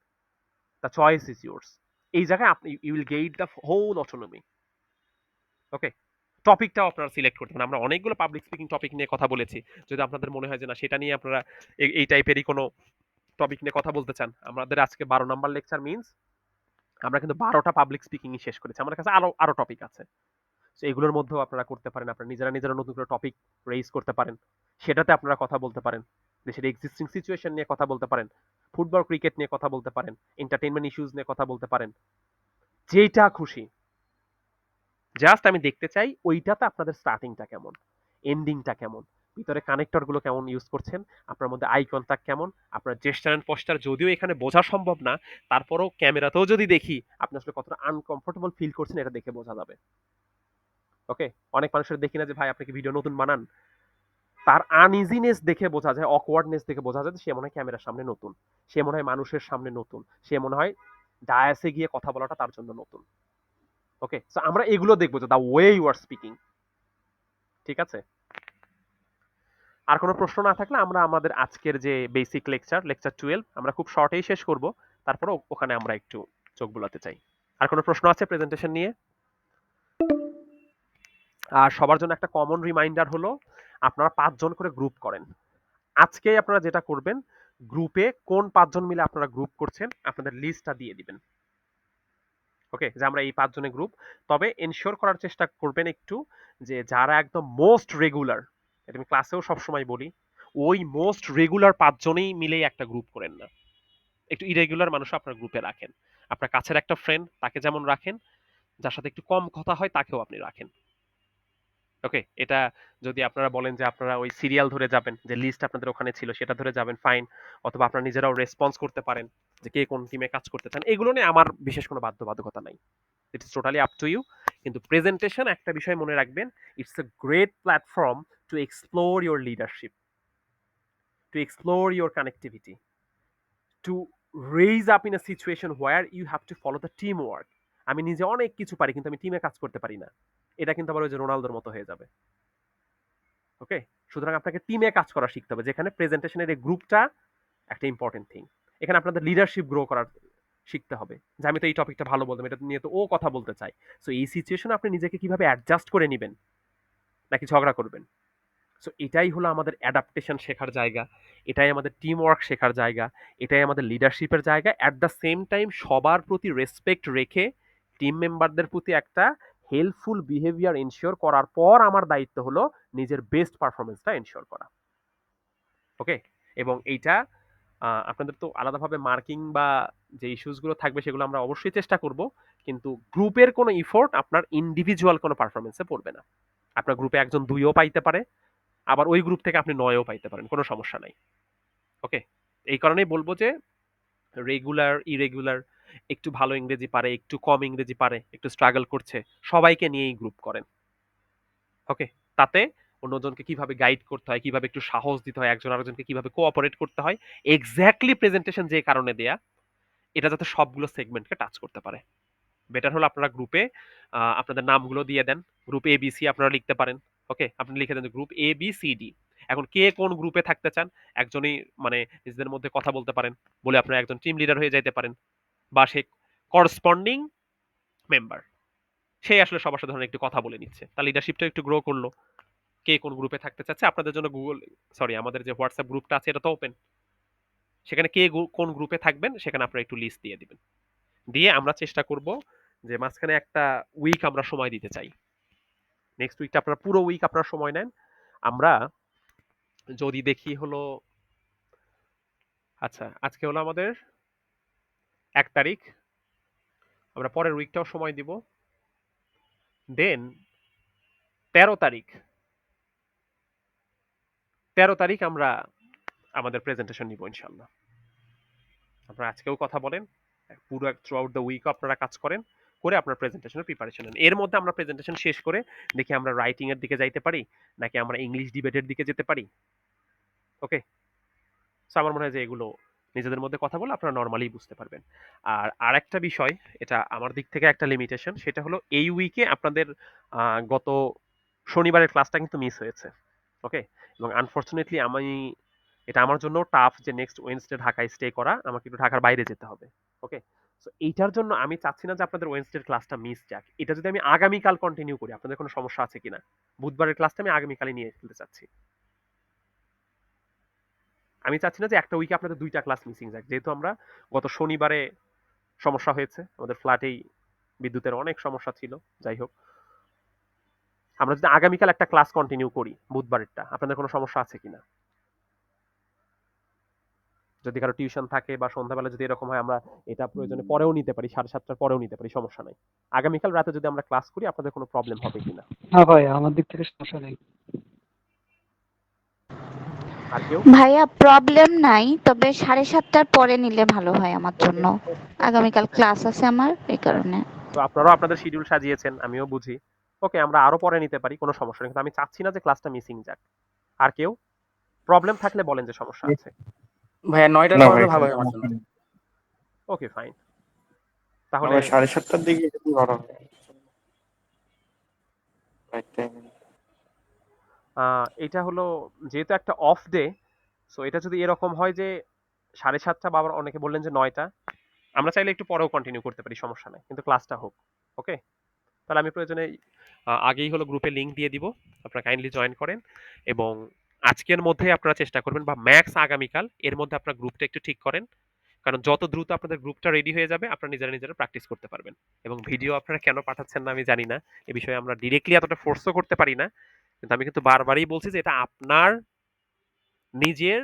The choice is yours. এই জায়গায় আপনি you will gain the whole autonomy. Okay? টপিকটাও আপনারা সিলেক্ট করতে পারেন। আমরা অনেকগুলো পাবলিক স্পিকিং টপিক নিয়ে কথা বলেছি। যদি আপনাদের মনে হয় যে না সেটা নিয়ে আপনারা এই টাইপেরই কোনো টপিক নিয়ে কথা বলতে চান, আমাদের আজকে ১২ নাম্বার লেকচার মিনস আমরা কিন্তু ১২টা পাবলিক স্পিকিংই শেষ করেছি। আমাদের কাছে আরো টপিক আছে। সো এগুলোর মধ্যেও আপনারা করতে পারেন। আপনারা নিজেরা নতুন করে টপিক রেইজ করতে পারেন। সেটাতে আপনারা কথা বলতে পারেন। দেশের এক্সিস্টিং সিচুয়েশন নিয়ে কথা বলতে পারেন। ফুটবল, ক্রিকেট নিয়ে কথা বলতে পারেন। এন্টারটেইনমেন্ট ইস্যুস নিয়ে কথা বলতে পারেন। যেইটা খুশি। জাস্ট আমি দেখতে চাই ওইটাতে আপনাদের স্টার্টিংটা কেমন, এন্ডিংটা কেমন, ভিতরে কানেক্টর গুলো কেমন ইউজ করছেন, আপনার মধ্যে আই কন্টাক্ট কেমন, আপনার জেস্টার এন্ড পস্টার যদিও এখানে বোঝা সম্ভব না, তারপরেও ক্যামেরাতেও যদি দেখি আপনি আসলে কতটা আনকমফোর্টেবল ফিল করছেন এটা দেখে বোঝা যাবে। ওকে, অনেক মানুষের দেখি না যে ভাই আপনি কি ভিডিও নতুন বানান, তার আনইজিনেস দেখে বোঝা যায়, অকওয়ার্ডনেস দেখে বোঝা যায় যে সে মনে হয় ক্যামেরার সামনে নতুন, সে মনে হয় মানুষের সামনে নতুন, সে মনে হয় ডায়াসে গিয়ে কথা বলাটা তার জন্য নতুন। ওকে, সো আমরা এগুলো দেখবো যে the way you are speaking. ঠিক আছে, আর কোনো প্রশ্ন না থাকলে আমরা আমাদের আজকের যে বেসিক লেকচার 12 আমরা খুব শর্টেই শেষ করব, তারপরে ওখানে আমরা একটু চোখ বুলাতে চাই। আর কোনো প্রশ্ন আছে প্রেজেন্টেশন নিয়ে? আর সবার জন্য একটা কমন রিমাইন্ডার হলো আপনারা 5 জন করে গ্রুপ করেন। আজকে আপনারা যেটা করবেন, গ্রুপে কোন 5 জন মিলে আপনারা গ্রুপ করছেন আপনাদের লিস্টটা দিয়ে দিবেন। ওকে, যে আমরা এই 5 জনের গ্রুপ। তবে এনশিওর করার চেষ্টা করবেন একটু যে যারা একদম মোস্ট রেগুলার, এটা আমি ক্লাসেও সবসময় বলি, ওই মোস্ট রেগুলার 5 জনেই মিলেই একটা গ্রুপ করেন না, একটু ইরেগুলার মানুষ আপনার গ্রুপে রাখেন। আপনার কাছের একটা ফ্রেন্ড তাকে যেমন রাখেন, যার সাথে একটু কম কথা হয় তাকেও আপনি রাখেন। ওকে, এটা যদি আপনারা বলেন যে আপনারা ওই সিরিয়াল ধরে যাবেন, যে লিস্ট আপনাদের ওখানে ছিল সেটা ধরে যাবেন, ফাইন। অথবা আপনারা নিজেরাও রেসপন্স করতে পারেন যে কে কোন টিমে কাজ করতে চান, এগুলো নিয়ে আমার বিশেষ কোনো বাধ্যবাধকতা নাই, it is totally up to you. কিন্তু প্রেজেন্টেশন একটা বিষয় মনে রাখবেন, it's a great platform to explore your leadership, to explore your connectivity, to raise up in a situation where you have to follow the team work. আমি নিজে অনেক কিছু পারি কিন্তু আমি টিমে কাজ করতে পারি না, এটা কিন্তু আবার ওই যে রোনালদোর মতো হয়ে যাবে। ওকে, সুতরাং আপনাকে টিমে কাজ করা শিখতে হবে, যেখানে প্রেজেন্টেশনের এই গ্রুপটা একটা ইম্পর্টেন্ট থিং। এখানে আপনাদের লিডারশিপ গ্রো করার শিখতে হবে, যে আমি তো এই টপিকটা ভালো বলতাম, এটা নিয়ে তো ও কথা বলতে চাই। সো এই সিচুয়েশনে আপনি নিজেকে কিভাবে অ্যাডজাস্ট করে নেবেন, নাকি ঝগড়া করবেন। সো এটাই হলো আমাদের অ্যাডাপ্টেশন শেখার জায়গা, এটাই আমাদের টিম ওয়ার্ক শেখার জায়গা, এটাই আমাদের লিডারশিপের জায়গা। অ্যাট দ্য সেম টাইম সবার প্রতি রেসপেক্ট রেখে টিম মেম্বারদের প্রতি একটা হেল্পফুল বিহেভিয়ার এনশিওর করার পর আমার দায়িত্ব হলো নিজের বেস্ট পারফরমেন্সটা এনশিওর করা। ওকে, এবং এইটা আপনাদের তো আলাদাভাবে মার্কিং বা যে ইস্যুসগুলো থাকবে সেগুলো আমরা অবশ্যই চেষ্টা করব, কিন্তু গ্রুপের কোনো ইফোর্ট আপনার ইন্ডিভিজুয়াল কোনো পারফরমেন্সে পড়বে না। আপনার গ্রুপে একজন 2ও পাইতে পারে, আবার ওই গ্রুপ থেকে আপনি 9ও পাইতে পারেন, কোনো সমস্যা নাই। ওকে, এই কারণেই বলবো যে রেগুলার ইরেগুলার, একটু ভালো ইংরেজি পারে, একটু কম ইংরেজি পারে, একটু স্ট্রাগল করছে, সবাইকে নিয়েই গ্রুপ করেন। ওকে, তাতে অন্যজনকে কিভাবে গাইড করতে হয়, কিভাবে একটু সাহস দিতে হয়, একজন আরেকজনকে কিভাবে কোঅপারেট করতে হয়, এক্স্যাক্টলি প্রেজেন্টেশন যে কারণে দেয়া, এটা যাতে সবগুলো সেগমেন্টকে টাচ করতে পারে। বেটার হলো আপনারা গ্রুপে আপনাদের নামগুলো দিয়ে দেন, গ্রুপ এ বি সি আপনারা লিখতে পারেন। ওকে, আপনি লিখে দেন group A B C D. এখন কে কোন গ্রুপে থাকতে চান, একজনই মানে নিজেদের মধ্যে কথা বলতে পারেন, বলে আপনারা একজন টিম লিডার হয়ে যাইতে পারেন, বা সে করসপন্ডিং মেম্বার, সে আসলে সবার সাথে ধরেন একটু কথা বলে নিচ্ছে, তার লিডারশিপটা একটু গ্রো করলো। কে কোন গ্রুপে থাকতে চাচ্ছে, আপনাদের জন্য আমাদের যে হোয়াটসঅ্যাপ গ্রুপটা আছে এটা তো ওপেন, সেখানে কে কোন গ্রুপে থাকবেন সেখানে আপনারা একটু লিস্ট দিয়ে দিবেন। দিয়ে আমরা চেষ্টা করব যে মাঝখানে একটা উইক আমরা সময় দিতে চাই, নেক্সট উইকটা আপনারা পুরো উইক আপনারা সময় নেন। আমরা যদি দেখি হলো, আচ্ছা আজকে হলো আমাদের 1 তারিখ, আমরা পরের উইকটাও সময় দিব, দেন 13 তারিখ, 13 তারিখ আমরা আমাদের প্রেজেন্টেশন নিব ইনশাল্লাহ। আপনারা আজকেও কথা বলেন, পুরো থ্রু আউট দ্য উইক আপনারা কাজ করেন, করে আপনার প্রেজেন্টেশনের প্রিপারেশন নেন। এর মধ্যে আমরা প্রেজেন্টেশন শেষ করে দেখি আমরা রাইটিং এর দিকে যাইতে পারি, নাকি আমরা ইংলিশ ডিবেটের দিকে যেতে পারি। ওকে, সো আমার মনে হয় যে এগুলো নিজেদের মধ্যে কথা বলে আপনারা নর্মালি বুঝতে পারবেন। আর আরেকটা বিষয়, এটা আমার দিক থেকে একটা লিমিটেশন, সেটা হলো এই উইকে আপনাদের গত শনিবারের ক্লাসটা কিন্তু মিস হয়েছে। ওকে, এবং আনফরচুনেটলি এটা আমার জন্য টাফ যে নেক্সট ওয়েডনেসডে ঢাকায় স্টে করা, আমাকে একটু ঢাকার বাইরে যেতে হবে। ওকে, সো এইটার জন্য আমি চাচ্ছি না যে আপনাদের ওয়েডনেসডের ক্লাসটা মিস যাক। এটা যদি আমি আগামীকাল কন্টিনিউ করি, আপনাদের কোনো সমস্যা আছে কিনা? বুধবারের ক্লাসটা আমি আগামীকালই নিয়ে ফেলতে চাচ্ছি। আমি চাচ্ছি না যে একটা উইকে আপনাদের 2টা ক্লাস মিসিং যাক, যেহেতু আমরা গত শনিবারে সমস্যা হয়েছে, আমাদের ফ্ল্যাটেই বিদ্যুতের অনেক সমস্যা ছিল। যাই হোক, আমরা যদি আগামীকাল একটা ক্লাস কন্টিনিউ করি বুধবারেরটা, আপনাদের কোনো সমস্যা আছে কিনা? যদি কারো টিউশন থাকে বা সন্ধ্যাবেলা যদি এরকম হয়, আমরা এটা প্রয়োজনে পরেও নিতে পারি, 7:30টার পরেও নিতে পারি, সমস্যা নাই। আগামীকাল রাতে যদি আমরা ক্লাস করি, আপনাদের কোনো প্রবলেম হবে কিনা? হ্যাঁ ভাই, আমার দিক থেকে সমস্যা নেই। আর কেউ? ভাইয়া প্রবলেম নাই, তবে 7:30টার পরে নিলে ভালো হয় আমার জন্য। আগামীকাল ক্লাস আছে আমার, এই কারণে। তো আপনারাও আপনাদের শিডিউল সাজিয়েছেন, আমিও বুঝি। ওকে, আমরা আরো পরে নিতে পারি, কোনো সমস্যা নেই, কিন্তু আমি চাচ্ছি না যে ক্লাসটা মিসিং যাক। আর কেউ প্রবলেম থাকলে বলেন যে সমস্যা আছে। ভাইয়া 9টার না পর ভাই, হলে ভালো কোনো হয় আমার জন্য। সমস্যা নেই। ওকে, ফাইন। না তাহলে ভাই, 7:30টার দিকে যদি করা হয় রাইট টাইমে। এটা হলো যেহেতু একটা অফ ডে, সো এটা যদি এরকম হয় যে 7:30 বা আবার অনেকে বললেন যে 9টা, আমরা চাইলে একটু পরেও কন্টিনিউ করতে পারি, সমস্যা নাই, কিন্তু ক্লাসটা হোক। ওকে, তাহলে আমি প্রয়োজনে আগেই হলো গ্রুপে লিংক দিয়ে দিব, আপনারা কাইন্ডলি জয়েন করেন, এবং আজকের মধ্যে আপনারা চেষ্টা করবেন বা ম্যাক্স আগামীকাল এর মধ্যে আপনার গ্রুপটা একটু ঠিক করেন, কারণ যত দ্রুত আপনাদের গ্রুপটা রেডি হয়ে যাবে আপনারা নিজেরা নিজেরা প্র্যাকটিস করতে পারবেন। এবং ভিডিও আপনারা কেন পাঠাচ্ছেন না আমি জানি না, এ বিষয়ে আমরা ডিরেক্টলি এতটা ফোর্সও করতে পারি না, কিন্তু আমি কিন্তু বারবারই বলছি যে এটা আপনার নিজের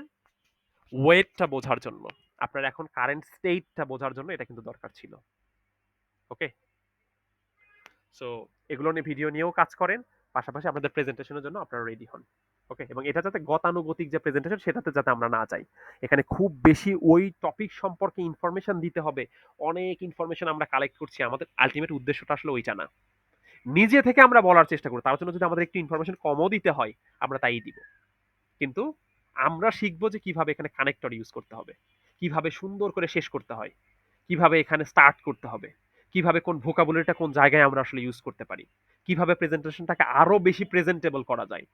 ওয়েটটা বোঝার জন্য, আপনার এখন কারেন্ট স্টেটটা বোঝার জন্য এটা কিন্তু দরকার ছিল। ওকে, সো এগুলো নিয়ে ভিডিও নিয়েও কাজ করেন, পাশাপাশি আপনাদের প্রেজেন্টেশনের জন্য আপনারা রেডি হন। ওকে, এবং এটা যাতে গতানুগতিক যে প্রেজেন্টেশন সেটাতে যাতে আমরা না যাই, এখানে খুব বেশি ওই টপিক সম্পর্কে ইনফরমেশন দিতে হবে, অনেক ইনফরমেশন আমরা কালেক্ট করছি, আমাদের আলটিমেট উদ্দেশ্যটা আসলে ওইটা না। নিজে থেকে আমরা বলার চেষ্টা করি, তার জন্য যদি আমাদের একটু ইনফরমেশন কমও দিতে হয় আমরা তাই দিব, কিন্তু আমরা শিখবো যে কিভাবে এখানে কানেক্টর ইউজ করতে হবে, কিভাবে সুন্দর করে শেষ করতে হয়, কিভাবে এখানে স্টার্ট করতে হবে, কিভাবে কোন ভোকাবুলারিটা কোন জায়গায় আমরা আসলে ইউজ করতে পারি, কিভাবে প্রেজেন্টেশনটাকে আরো বেশি প্রেজেন্টেবল করা যায়।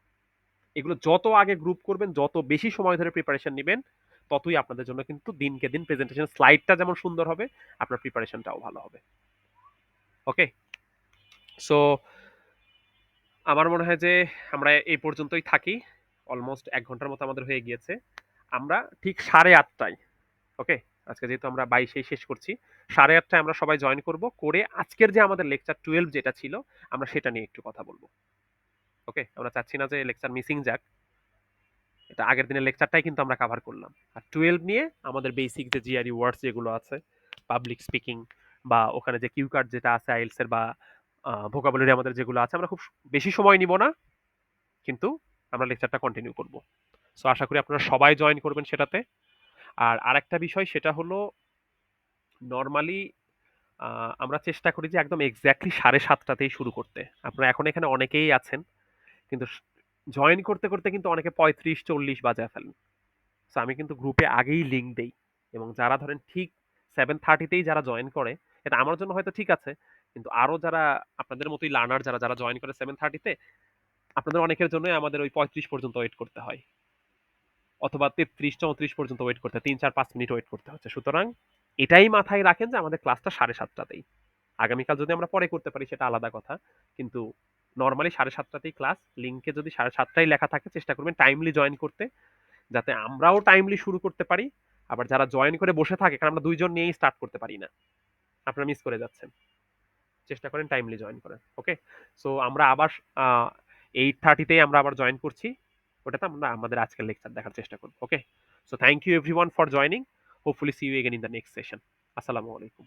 এগুলো যত আগে গ্রুপ করবেন, যত বেশি সময় ধরে প্রিপারেশন নেবেন, ততই আপনাদের জন্য কিন্তু দিনকে দিন প্রেজেন্টেশন স্লাইডটা যেমন সুন্দর হবে, আপনার প্রিপারেশনটাও ভালো হবে। ওকে, সো আমার মনে হয় যে আমরা এই পর্যন্তই থাকি, অলমোস্ট 1 ঘন্টার মতো আমাদের হয়ে গিয়েছে। আমরা ঠিক 8:30টায়, ওকে, আজকে যেহেতু আমরা 22-এই শেষ করছি, 8:30টায় আমরা সবাই জয়েন করব, করে আজকের যে আমাদের লেকচার 12 যেটা ছিল আমরা সেটা নিয়ে একটু কথা বলবো। ওকে, আমরা চাচ্ছি না যে লেকচার মিসিং যাক, এটা আগের দিনের লেকচারটাই কিন্তু আমরা কভার করলাম। আর 12 নিয়ে আমাদের বেসিক যে জিআরই ওয়ার্ডস যেগুলো আছে, পাবলিক স্পিকিং, বা ওখানে যে কিউ কার্ড যেটা আছে আইএলস এর, বা ভোকাবুলারি আমাদের যেগুলো আছে, আমরা খুব বেশি সময় নিব না, কিন্তু আমরা লেকচারটা কন্টিনিউ করব। সো আশা করি আপনারা সবাই জয়েন করবেন সেটাতে। আর আরেকটা বিষয় সেটা হলো, নর্মালি আমরা চেষ্টা করি যে একদম এক্স্যাক্টলি 7:30টাতেই শুরু করতে। আপনারা এখন এখানে অনেকেই আছেন, কিন্তু জয়েন করতে করতে কিন্তু অনেকে 35-40 বাজায় ফেলেন। সো আমি কিন্তু গ্রুপে আগেই লিঙ্ক দেই, এবং যারা ধরেন ঠিক 7:30তেই যারা জয়েন করে, এটা আমার জন্য হয়তো ঠিক আছে, কিন্তু আরো যারা আপনাদের মতোই লার্নার যারা যারা জয়েন করে 7:30তে, আপনাদের অনেকের জন্য আমাদের ওই 35 পর্যন্ত ওয়েট করতে হয়, অথবা 33-34 পর্যন্ত ওয়েট করতে হয়, 3-4-5 মিনিট ওয়েট করতে হচ্ছে। সুতরাং এটাই মাথায় রাখেন যে আমাদের ক্লাসটা 7:30তেই। আগামীকাল যদি আমরা পরে করতে পারি সেটা আলাদা কথা, কিন্তু নর্মালি 7:30তেই ক্লাস। লিঙ্কে যদি 7:30টাই লেখা থাকে, চেষ্টা করবেন টাইমলি জয়েন করতে, যাতে আমরাও টাইমলি শুরু করতে পারি। আবার যারা জয়েন করে বসে থাকে, কারণ আমরা 2 জন নিয়েই স্টার্ট করতে পারি না, আপনারা মিস করে যাচ্ছেন, চেষ্টা করেন টাইমলি জয়েন করেন। ওকে, সো আমরা আবার 8:30তেই আমরা আবার জয়েন করছি, ওটাতে আমরা আমাদের আজকের লেকচার দেখার চেষ্টা করব। Okay, so thank you everyone for joining, hopefully see you again in the next session. আসসালামু আলাইকুম।